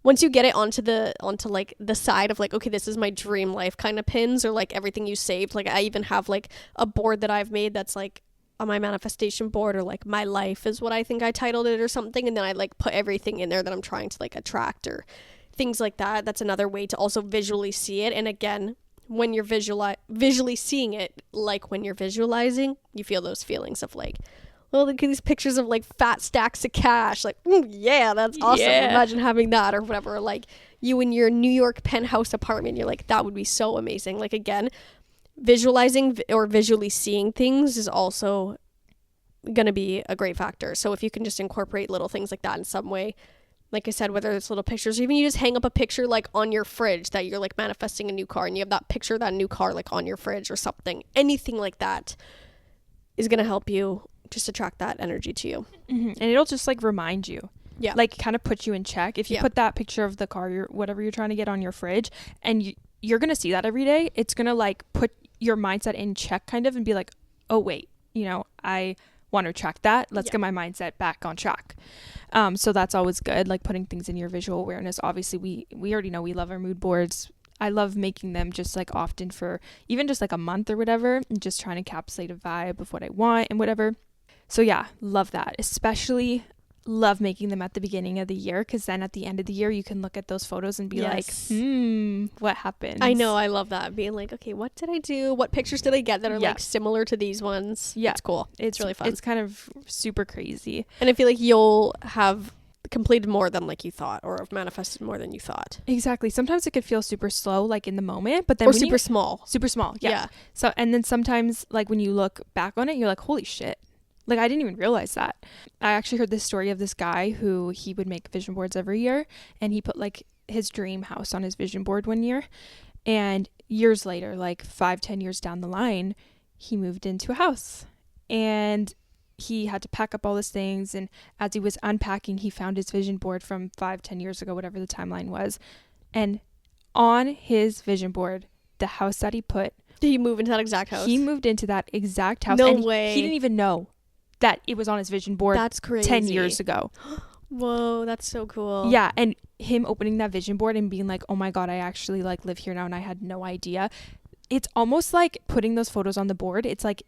once you get it onto like the side of like, okay, this is my dream life kind of pins, or like everything you saved. Like I even have like a board that I've made that's like on my manifestation board, or like my life is what I think I titled it or something, and then I like put everything in there that I'm trying to like attract or things like that. That's another way to also visually see it. And again, when you're visually seeing it, like when you're visualizing, you feel those feelings of like, well, look at these pictures of like fat stacks of cash, like yeah, that's awesome. Yeah. Imagine having that, or whatever. Or like you in your New York penthouse apartment, you're like, that would be so amazing. Like again, visualizing or visually seeing things is also going to be a great factor. So if you can just incorporate little things like that in some way, like I said, whether it's little pictures, or even you just hang up a picture like on your fridge that you're like manifesting a new car, and you have that picture of that new car like on your fridge or something, anything like that is going to help you just attract that energy to you. Mm-hmm. And it'll just like remind you. Yeah. Like kind of put you in check. If you put that picture of the car, whatever you're trying to get on your fridge, and you're going to see that every day, it's going to like put your mindset in check kind of, and be like, oh wait, you know, I want to attract that. Let's get my mindset back on track. So that's always good. Like putting things in your visual awareness. Obviously we already know we love our mood boards. I love making them just like often for even just like a month or whatever, and just trying to encapsulate a vibe of what I want and whatever. So yeah, love that. Especially love making them at the beginning of the year, because then at the end of the year you can look at those photos and be like, what happened? I know, I love that, being like, okay, what did I do, what pictures did I get that are like similar to these ones? It's cool. It's really fun. It's kind of super crazy, and I feel like you'll have completed more than like you thought, or have manifested more than you thought. Exactly. Sometimes it could feel super slow like in the moment, but then or super small. Yeah. So and then sometimes like when you look back on it, you're like, holy shit, like I didn't even realize that. I actually heard this story of this guy who he would make vision boards every year, and he put like his dream house on his vision board one year, and years later, like 5-10 years down the line, he moved into a house, and he had to pack up all his things, and as he was unpacking, he found his vision board from 5-10 years ago, whatever the timeline was, and on his vision board, the house that he put, did he move into that exact house? He moved into that exact house. No way. He didn't even know that it was on his vision board. That's crazy. 10 years ago. Whoa, that's so cool. Yeah, and him opening that vision board and being like, oh my god, I actually like live here now, and I had no idea. It's almost like putting those photos on the board. It's like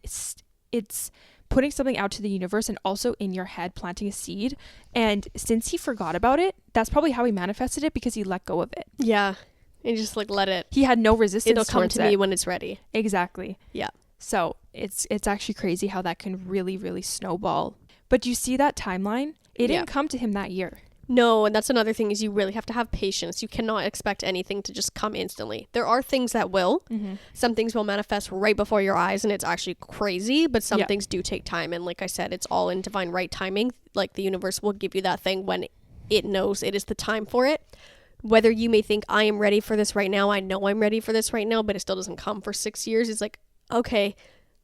it's putting something out to the universe, and also in your head planting a seed. And since he forgot about it, that's probably how he manifested it, because he let go of it. Yeah, and just like let it. He had no resistance. It'll come to me when it's ready. Exactly. Yeah. So it's actually crazy how that can really, really snowball. But you see that timeline? It didn't come to him that year. No, and that's another thing, is you really have to have patience. You cannot expect anything to just come instantly. There are things that will. Mm-hmm. Some things will manifest right before your eyes, and it's actually crazy, but some things do take time. And like I said, it's all in divine right timing. Like the universe will give you that thing when it knows it is the time for it. Whether you may think, I am ready for this right now, I know I'm ready for this right now, but it still doesn't come for 6 years. It's like, okay,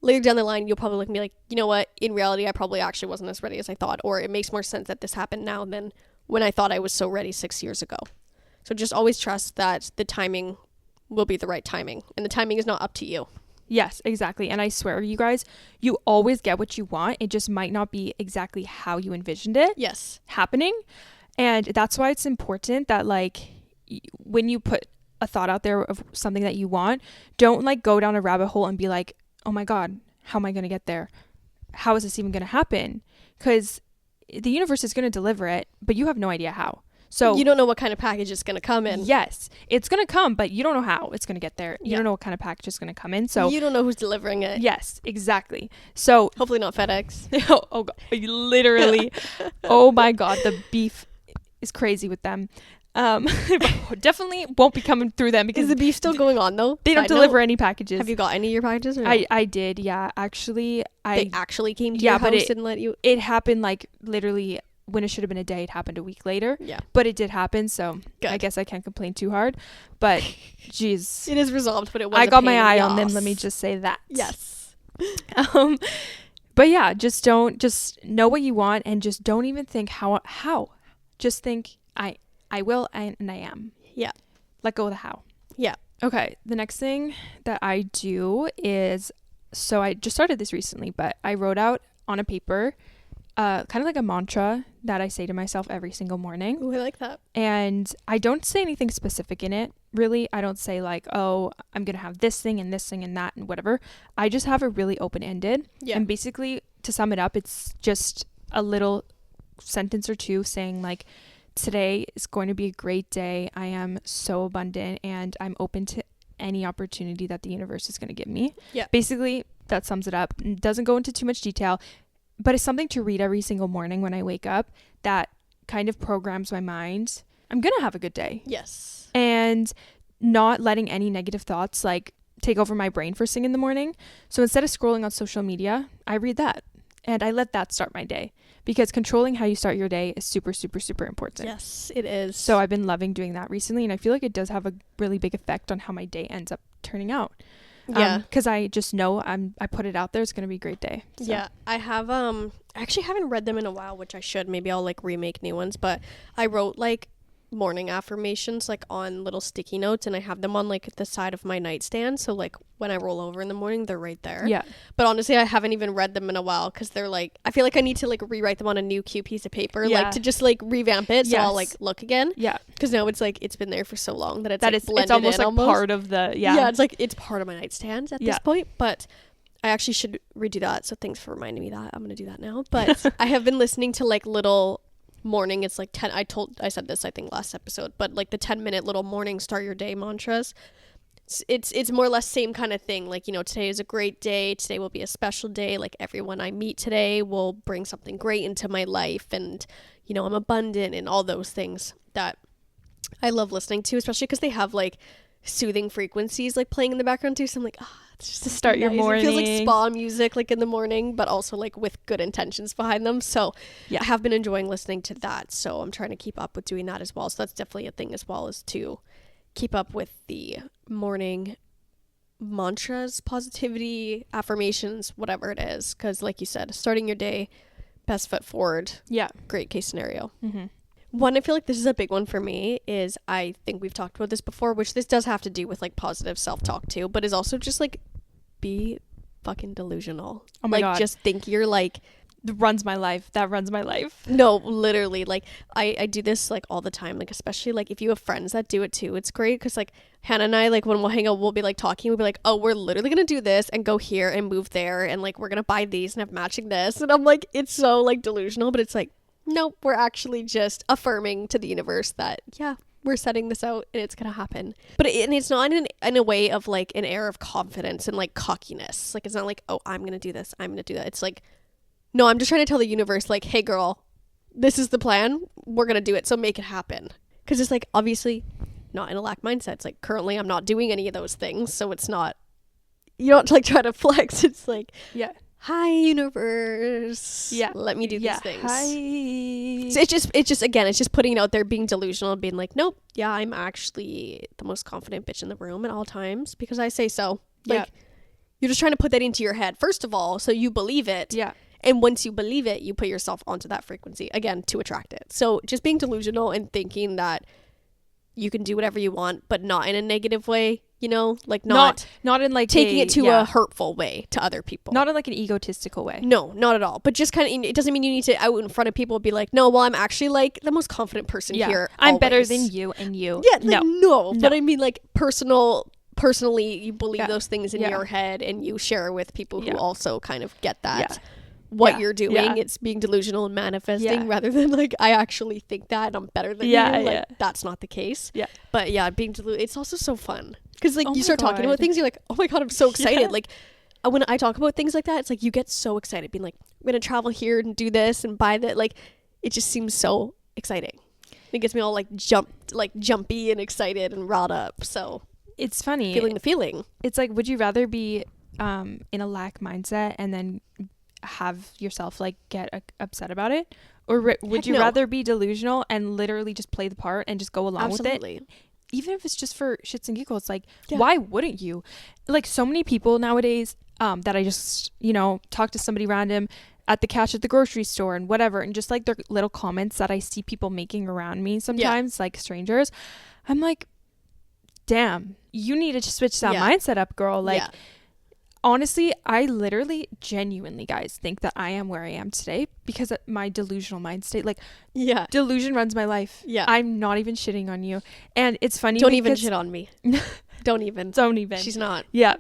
later down the line, you'll probably look and be like, you know what? In reality, I probably actually wasn't as ready as I thought. Or it makes more sense that this happened now than when I thought I was so ready 6 years ago. So just always trust that the timing will be the right timing. And the timing is not up to you. Yes, exactly. And I swear, you guys, you always get what you want. It just might not be exactly how you envisioned it happening. And that's why it's important that, like, when you put a thought out there of something that you want, don't, like, go down a rabbit hole and be like, oh my God, how am I going to get there? How is this even going to happen? Because the universe is going to deliver it, but you have no idea how. So you don't know what kind of package it's going to come in. Yes, it's going to come, but you don't know how it's going to get there. You don't know what kind of package is going to come in. So you don't know who's delivering it. Yes, exactly. So hopefully not FedEx. oh God, literally. Oh my God, the beef is crazy with them. Definitely won't be coming through them because is the beef still going on though? They don't deliver any packages. Have you got any of your packages? Or no? I did, yeah. Actually, they actually came to your house and let you. It happened like literally. When it should have been a day, it happened a week later. Yeah. But it did happen, so good. I guess I can't complain too hard. But, geez. It is resolved, but it was I got my eye on them, let me just say that. Yes. But yeah, just know what you want and just don't even think how. Just think, I will and I am. Yeah. Let go of the how. Yeah. Okay, the next thing that I do is, so I just started this recently, but I wrote out on a paper kind of like a mantra that I say to myself every single morning. Ooh, I like that. And I don't say anything specific in it, really. I don't say like, oh, I'm going to have this thing and that and whatever. I just have it really open-ended. Yeah. And basically, to sum it up, it's just a little sentence or two saying like, today is going to be a great day. I am so abundant and I'm open to any opportunity that the universe is going to give me. Yeah. Basically, that sums it up. It doesn't go into too much detail. But it's something to read every single morning when I wake up that kind of programs my mind. I'm going to have a good day. Yes. And not letting any negative thoughts like take over my brain first thing in the morning. So instead of scrolling on social media, I read that and I let that start my day because controlling how you start your day is super, super, super important. Yes, it is. So I've been loving doing that recently and I feel like it does have a really big effect on how my day ends up turning out. Yeah, because I just know I put it out there. It's gonna be a great day. So. Yeah, I have I actually haven't read them in a while, which I should. Maybe I'll like remake new ones. But I wrote like morning affirmations like on little sticky notes, and I have them on like the side of my nightstand. So like when I roll over in the morning, they're right there. Yeah. But honestly, I haven't even read them in a while because they're like I feel like I need to like rewrite them on a new cute piece of paper, like to just like revamp it. So I'll like look again. Yeah. Because now it's like it's been there for so long that it's blended almost in like part of the Yeah, it's like it's part of my nightstand at this point, but. I actually should redo that. So thanks for reminding me that. I'm going to do that now. But I have been listening to like little morning. It's like 10. I said this, I think last episode, but like the 10-minute little morning start your day mantras. It's more or less same kind of thing. Like, you know, today is a great day. Today will be a special day. Like everyone I meet today will bring something great into my life. And, you know, I'm abundant and all those things that I love listening to, especially because they have like soothing frequencies like playing in the background too. So I'm like, it's just to start your morning. It feels like spa music like in the morning, but also like with good intentions behind them. So yeah, I have been enjoying listening to that. So I'm trying to keep up with doing that as well. So that's definitely a thing as well, as to keep up with the morning mantras, positivity, affirmations, whatever it is. Because like you said, starting your day, best foot forward. Yeah. Great case scenario. Mm-hmm. One, I feel like this is a big one for me, is I think we've talked about this before, which this does have to do with like positive self-talk too, but is also just like be fucking delusional. Oh my God. Just think you're like that runs my life. No, literally, like I do this like all the time, like especially like if you have friends that do it too, it's great because like Hannah and I, like when we'll hang out, we'll be like talking, we'll be like, oh, we're literally gonna do this and go here and move there and like we're gonna buy these and have matching this, and I'm like, it's so like delusional, but it's like, nope, we're actually just affirming to the universe that, yeah, we're setting this out and it's going to happen. But it's not in a way of like an air of confidence and like cockiness. Like, it's not like, oh, I'm going to do this, I'm going to do that. It's like, no, I'm just trying to tell the universe like, hey girl, this is the plan. We're going to do it. So make it happen. Because it's like, obviously not in a lack mindset. It's like, currently I'm not doing any of those things. So it's not, you don't like try to flex. It's like, yeah. Hi universe. Yeah. Let me do these things. Hi. So it's just again, it's just putting it out there, being delusional and being like, nope, yeah, I'm actually the most confident bitch in the room at all times because I say so. Like, You're just trying to put that into your head, first of all, so you believe it. Yeah. And once you believe it, you put yourself onto that frequency, again, to attract it. So just being delusional and thinking that you can do whatever you want, but not in a negative way, you know? Like not in like taking it to a hurtful way to other people. Not in like an egotistical way. No, not at all. But just kind of, it doesn't mean you need to out in front of people be like, no, well, I'm actually like the most confident person here. I'm always. better than you and you. Yeah, like, no. But I mean like personally, you believe those things in your head and you share with people who also kind of get that. Yeah. What you're doing, it's being delusional and manifesting rather than like I actually think that and I'm better than you. Like that's not the case. Yeah. But yeah, being delusional, it's also so fun because like you start talking about things, you're like, oh my god, I'm so excited. Yeah. Like when I talk about things like that, it's like you get so excited, being like, we're gonna travel here and do this and buy that. Like it just seems so exciting. It gets me all like jumpy and excited and riled up. So it's funny feeling the feeling. It's like, would you rather be in a lack mindset and then have yourself like get upset about it, or would you rather be delusional and literally just play the part and just go along with it, even if it's just for shits and giggles? Like why wouldn't you? Like so many people nowadays that I just talk to somebody random at the cash at the grocery store and whatever, and just like their little comments that I see people making around me sometimes, like strangers, I'm like, damn, you need to switch that mindset up, girl. Like honestly, I literally genuinely, guys, think that I am where I am today because of my delusional mind state. Like, delusion runs my life. Yeah. I'm not even shitting on you. And it's funny. Don't even shit on me. Don't even. She's not. Yeah.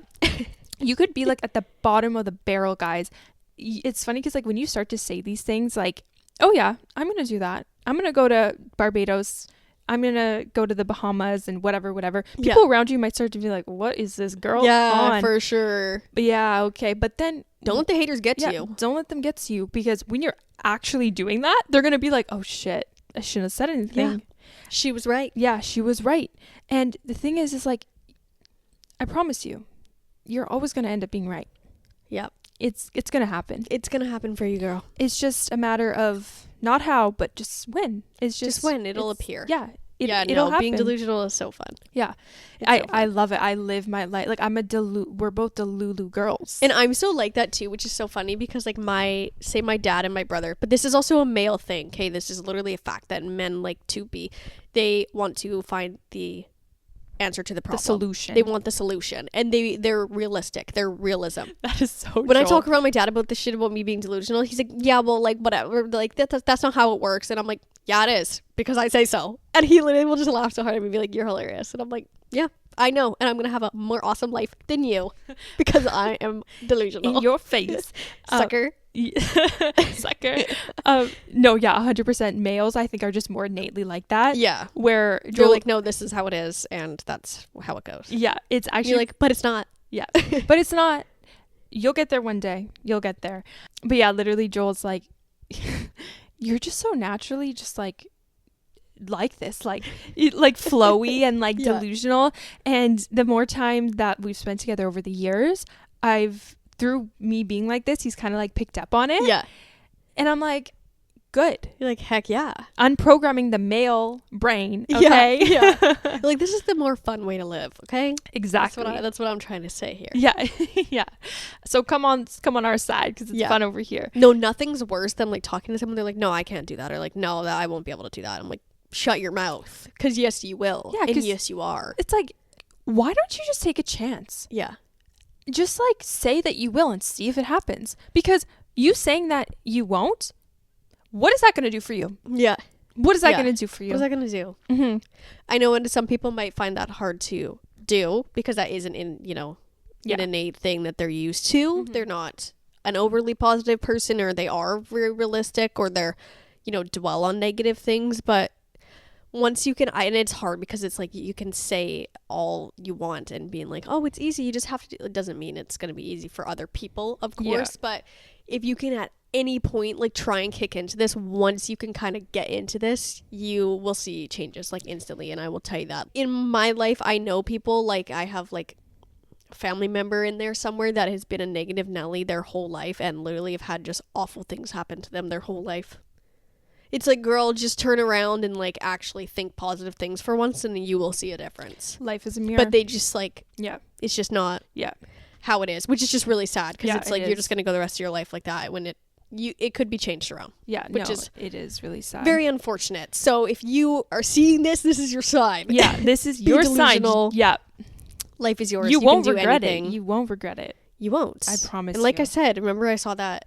You could be like at the bottom of the barrel, guys. It's funny because like when you start to say these things like, oh yeah, I'm going to do that. I'm going to go to Barbados. I'm going to go to the Bahamas and whatever. People around you might start to be like, what is this girl on? Yeah, for sure. But yeah, okay. But then don't let the haters get to you. Don't let them get to you, because when you're actually doing that, they're going to be like, oh shit, I shouldn't have said anything. Yeah. She was right. Yeah, she was right. And the thing is like, I promise you, you're always going to end up being right. Yep. It's going to happen. It's going to happen for you, girl. It's just a matter of not how, but just when. It's just when it'll appear. Yeah. It'll happen. Being delusional is so fun. Yeah. I love it. I live my life. Like we're both Delulu girls. And I'm so like that too, which is so funny because like my dad and my brother, but this is also a male thing. Okay. This is literally a fact that men like to be, they want to find the answer to the problem. The solution. They want the solution. And they're realistic. They're realism. That is so When I talk around my dad about this shit about me being delusional, he's like, yeah, well, like, whatever. Like, that's not how it works. And I'm like, yeah, it is. Because I say so. And he literally will just laugh so hard at me and be like, you're hilarious. And I'm like, yeah, I know. And I'm going to have a more awesome life than you. Because I am delusional. In your face. Sucker. Sucker. No, yeah, 100% males I think are just more innately like that. Yeah. Where you're like, no, this is how it is and that's how it goes. Yeah, it's actually you're like, but it's not. Yeah. But it's not. You'll get there one day. You'll get there. But yeah, literally Joel's like, you're just so naturally just like this, like flowy and like delusional. And the more time that we've spent together over the years, through me being like this, he's kind of like picked up on it. Yeah. And I'm like, good. You're like, heck yeah. Unprogramming the male brain. Okay. Yeah. Like, this is the more fun way to live. Okay. Exactly. That's what I'm trying to say here. Yeah. Yeah. So come on our side because it's fun over here. No, nothing's worse than like talking to someone. They're like, no, I can't do that. Or like, no, I won't be able to do that. I'm like, shut your mouth. Because yes, you will. Yeah. And yes, you are. It's like, why don't you just take a chance? Yeah. Just like say that you will and see if it happens. Because you saying that you won't, what is that going to do for you? Yeah. What is that going to do for you? What is that going to do? Mm-hmm. I know, and some people might find that hard to do because that isn't an innate thing that they're used to. Mm-hmm. They're not an overly positive person, or they are very realistic, or they're, dwell on negative things. But once you can, and it's hard because it's like you can say all you want and being like, oh, it's easy, you just have to do it. Doesn't mean it's going to be easy for other people, of course. Yeah. But if you can at any point like try and kick into this, once you can kind of get into this, you will see changes like instantly. And I will tell you that in my life, I know people, like I have like a family member in there somewhere that has been a negative Nelly their whole life and literally have had just awful things happen to them their whole life. It's like, girl, just turn around and like actually think positive things for once and you will see a difference. Life is a mirror. But they just like, it's just not how it is, which is just really sad because it's like it you're just going to go the rest of your life like that when it could be changed around. Yeah, which is it is really sad. Very unfortunate. So if you are seeing this is your sign. Yeah, this is your sign. Yeah. Life is yours. You won't regret it. You won't regret it. You won't. I promise. And like I said, remember I saw that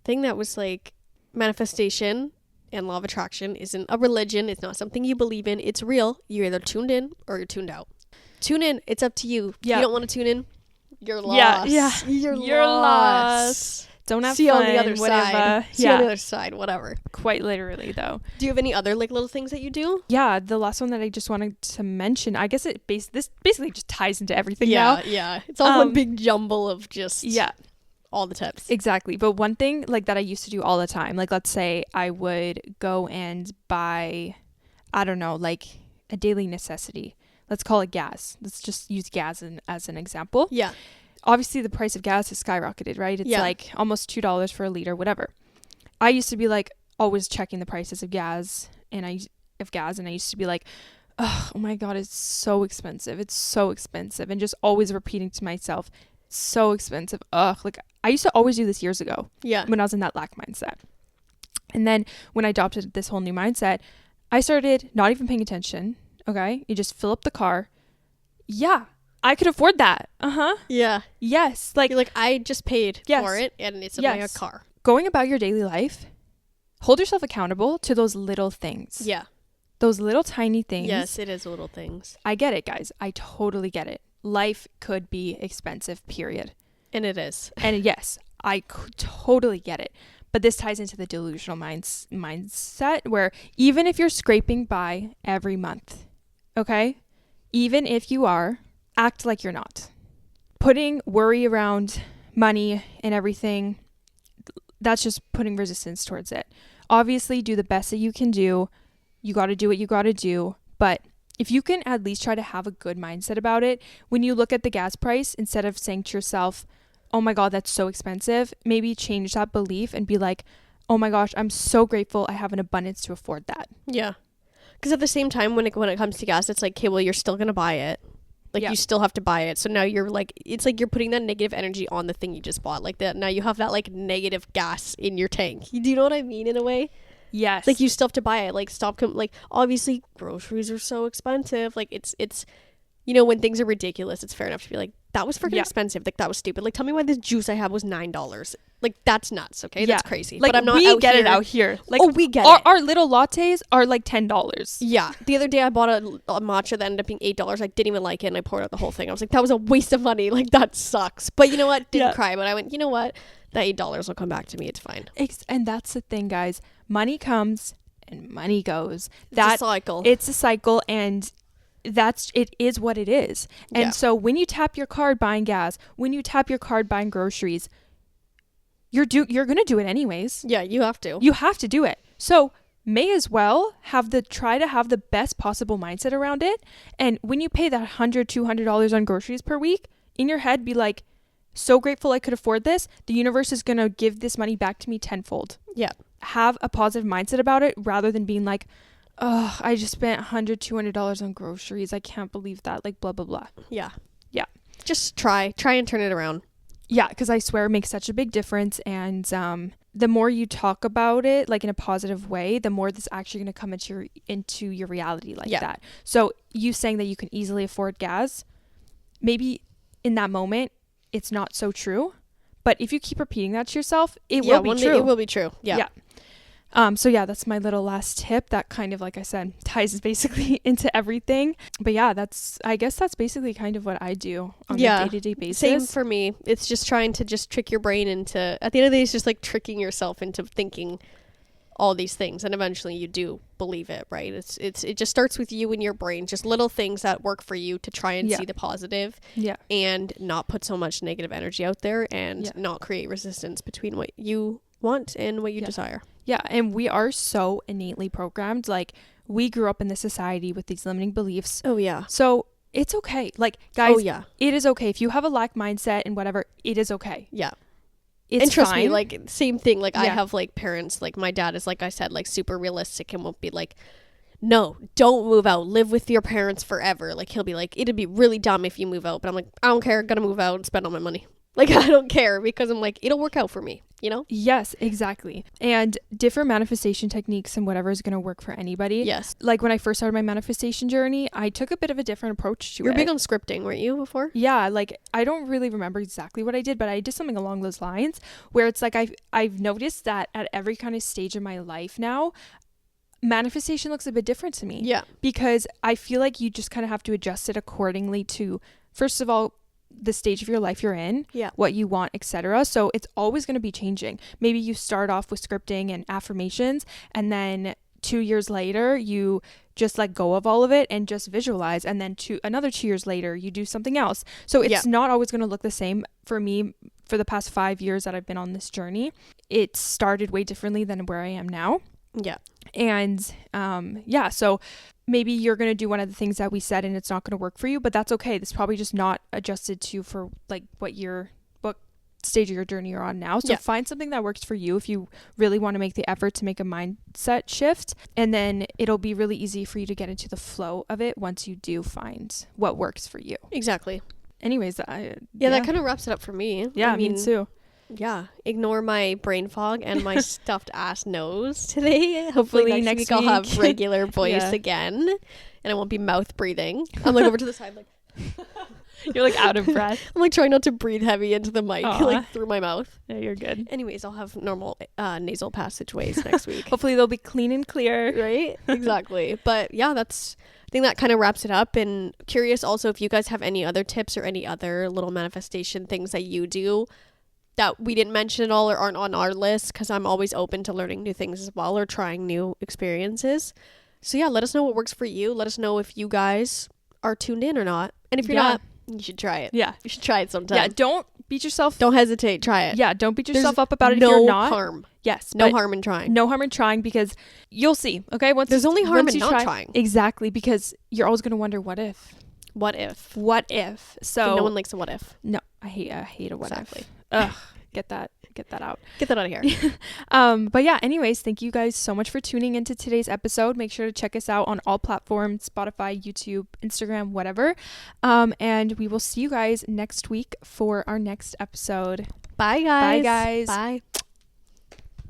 thing that was like manifestation and law of attraction isn't a religion. It's not something you believe in. It's real. You're either tuned in or you're tuned out. Tune in. It's up to you. Yeah. If you don't want to tune in, you're lost. Yeah. You're lost. Don't have See fun. on the other side. See on the other side. Whatever. Quite literally, though. Do you have any other like little things that you do? Yeah, the last one that I just wanted to mention. I guess this basically just ties into everything now. Yeah. It's all one big jumble of just all the tips. Exactly. But one thing like that I used to do all the time, like let's say I would go and buy, I don't know, like a daily necessity. Let's call it gas. Let's just use gas as an example. Yeah. Obviously, the price of gas has skyrocketed, right? It's like almost $2 for a liter, whatever. I used to be like always checking the prices of gas, and I used to be like, oh my God, it's so expensive. It's so expensive. And just always repeating to myself, so expensive. Ugh. Like I used to always do this years ago. Yeah. When I was in that lack mindset. And then when I adopted this whole new mindset, I started not even paying attention. Okay. You just fill up the car. Yeah. I could afford that. Yeah. Yes. Like, you're like, I just paid for it and it's in my car. Going about your daily life, hold yourself accountable to those little things. Yeah. Those little tiny things. Yes, it is little things. I get it, guys. I totally get it. Life could be expensive, period. And it is. And yes, I totally get it. But this ties into the delusional mindset where even if you're scraping by every month, okay? Even if you are, act like you're not. Putting worry around money and everything, that's just putting resistance towards it. Obviously, do the best that you can do. You got to do what you got to do. But if you can at least try to have a good mindset about it, when you look at the gas price, instead of saying to yourself, oh my God, that's so expensive, maybe change that belief and be like, oh my gosh, I'm so grateful I have an abundance to afford that. Yeah. Because at the same time, when it comes to gas, it's like, okay, well, you're still going to buy it. Like you still have to buy it. So now you're like, it's like you're putting that negative energy on the thing you just bought. Like that. Now you have that like negative gas in your tank. Do you know what I mean in a way? Yes. Like you still have to buy it. Like like obviously groceries are so expensive. Like it's, you know, when things are ridiculous, it's fair enough to be like, that was freaking expensive. Like that was stupid. Like tell me why this juice I have was $9. Like that's nuts. Okay. That's crazy. Like, but I'm not we out get here. it out here. Like, we get it. Our little lattes are like $10. Yeah. The other day I bought a matcha that ended up being $8. I didn't even like it and I poured out the whole thing. I was like, that was a waste of money. Like that sucks. But you know what? Didn't cry. But I went, you know what? That $8 will come back to me. It's fine. And that's the thing, guys. Money comes and money goes. It's a cycle. It's a cycle, and it is what it is. And so when you tap your card buying gas, when you tap your card buying groceries, you're going to do it anyways. Yeah, you have to. You have to do it. So may as well try to have the best possible mindset around it. And when you pay that $100, $200 on groceries per week, in your head, be like, so grateful I could afford this. The universe is going to give this money back to me tenfold. Yeah. Have a positive mindset about it rather than being like, oh, I just spent $100, $200 on groceries. I can't believe that. Like, blah, blah, blah. Yeah. Yeah. Just try and turn it around. Yeah, because I swear it makes such a big difference. And the more you talk about it, like in a positive way, the more this actually going to come into your reality like that. So you saying that you can easily afford gas, maybe in that moment, it's not so true. But if you keep repeating that to yourself, it will be true. It will be true. Yeah. So yeah, that's my little last tip that kind of, like I said, ties basically into everything. But yeah, I guess that's basically kind of what I do on a day-to-day basis. Same for me. It's just trying to just trick your brain into, at the end of the day, it's just like tricking yourself into thinking all these things, and eventually you do believe it, right? It just starts with you and your brain, just little things that work for you to try and see the positive, and not put so much negative energy out there, and not create resistance between what you want and what you desire. Yeah, and we are so innately programmed. Like, we grew up in this society with these limiting beliefs. Oh, yeah. So it's okay. Like, guys, it is okay. If you have a lack mindset and whatever, it is okay. Yeah. It's and trust fine. me, like, same thing. Like, I have, like, parents, like, my dad is, like I said, like, super realistic and won't be like, no, don't move out. Live with your parents forever. Like, he'll be like, it'd be really dumb if you move out. But I'm like, I don't care. Gonna move out and spend all my money. Like, I don't care, because I'm like, it'll work out for me, you know? Yes, exactly. And different manifestation techniques and whatever is going to work for anybody. Yes. Like when I first started my manifestation journey, I took a bit of a different approach to it. You're big on scripting, weren't you, before? Yeah, like I don't really remember exactly what I did, but I did something along those lines where it's like I've noticed that at every kind of stage of my life now, manifestation looks a bit different to me. Yeah. Because I feel like you just kind of have to adjust it accordingly to, first of all, the stage of your life you're in, what you want, etc. So it's always going to be changing. Maybe you start off with scripting and affirmations, and then 2 years later you just let go of all of it and just visualize, and then another 2 years later you do something else. So it's not always going to look the same. For me, for the past 5 years that I've been on this journey, it started way differently than where I am now. Yeah. And so maybe you're going to do one of the things that we said and it's not going to work for you, but that's okay. It's probably just not adjusted to for like what stage of your journey you're on now. So find something that works for you if you really want to make the effort to make a mindset shift, and then it'll be really easy for you to get into the flow of it once you do find what works for you. Exactly. Anyways, that kind of wraps it up for me. Yeah, I mean, me too. Yeah, ignore my brain fog and my stuffed ass nose today. Hopefully next week I'll have regular voice again, and I won't be mouth breathing. I'm like over to the side, like you're like out of breath. I'm like trying not to breathe heavy into the mic, like through my mouth. Yeah, you're good. Anyways, I'll have normal nasal passageways next week. Hopefully they'll be clean and clear. Right? Exactly. But yeah, I think that kind of wraps it up. And curious also if you guys have any other tips or any other little manifestation things that you do that we didn't mention at all or aren't on our list, because I'm always open to learning new things as well or trying new experiences. So yeah, let us know what works for you. Let us know if you guys are tuned in or not. And if you're not, you should try it. Yeah. You should try it sometime. Yeah, don't beat yourself. Don't hesitate. Try it. Yeah, don't beat yourself up about it if you're not. No harm. Yes. No harm in trying. No harm in trying, because you'll see. Okay? There's only harm in not trying. Exactly, because you're always going to wonder, what if? What if? What if? So no one likes a what if. No, I hate a what if. Ugh. Get that out. Get that out of here. But yeah, anyways, thank you guys so much for tuning into today's episode. Make sure to check us out on all platforms, Spotify, YouTube, Instagram, whatever. And we will see you guys next week for our next episode. Bye guys. Bye guys. Bye.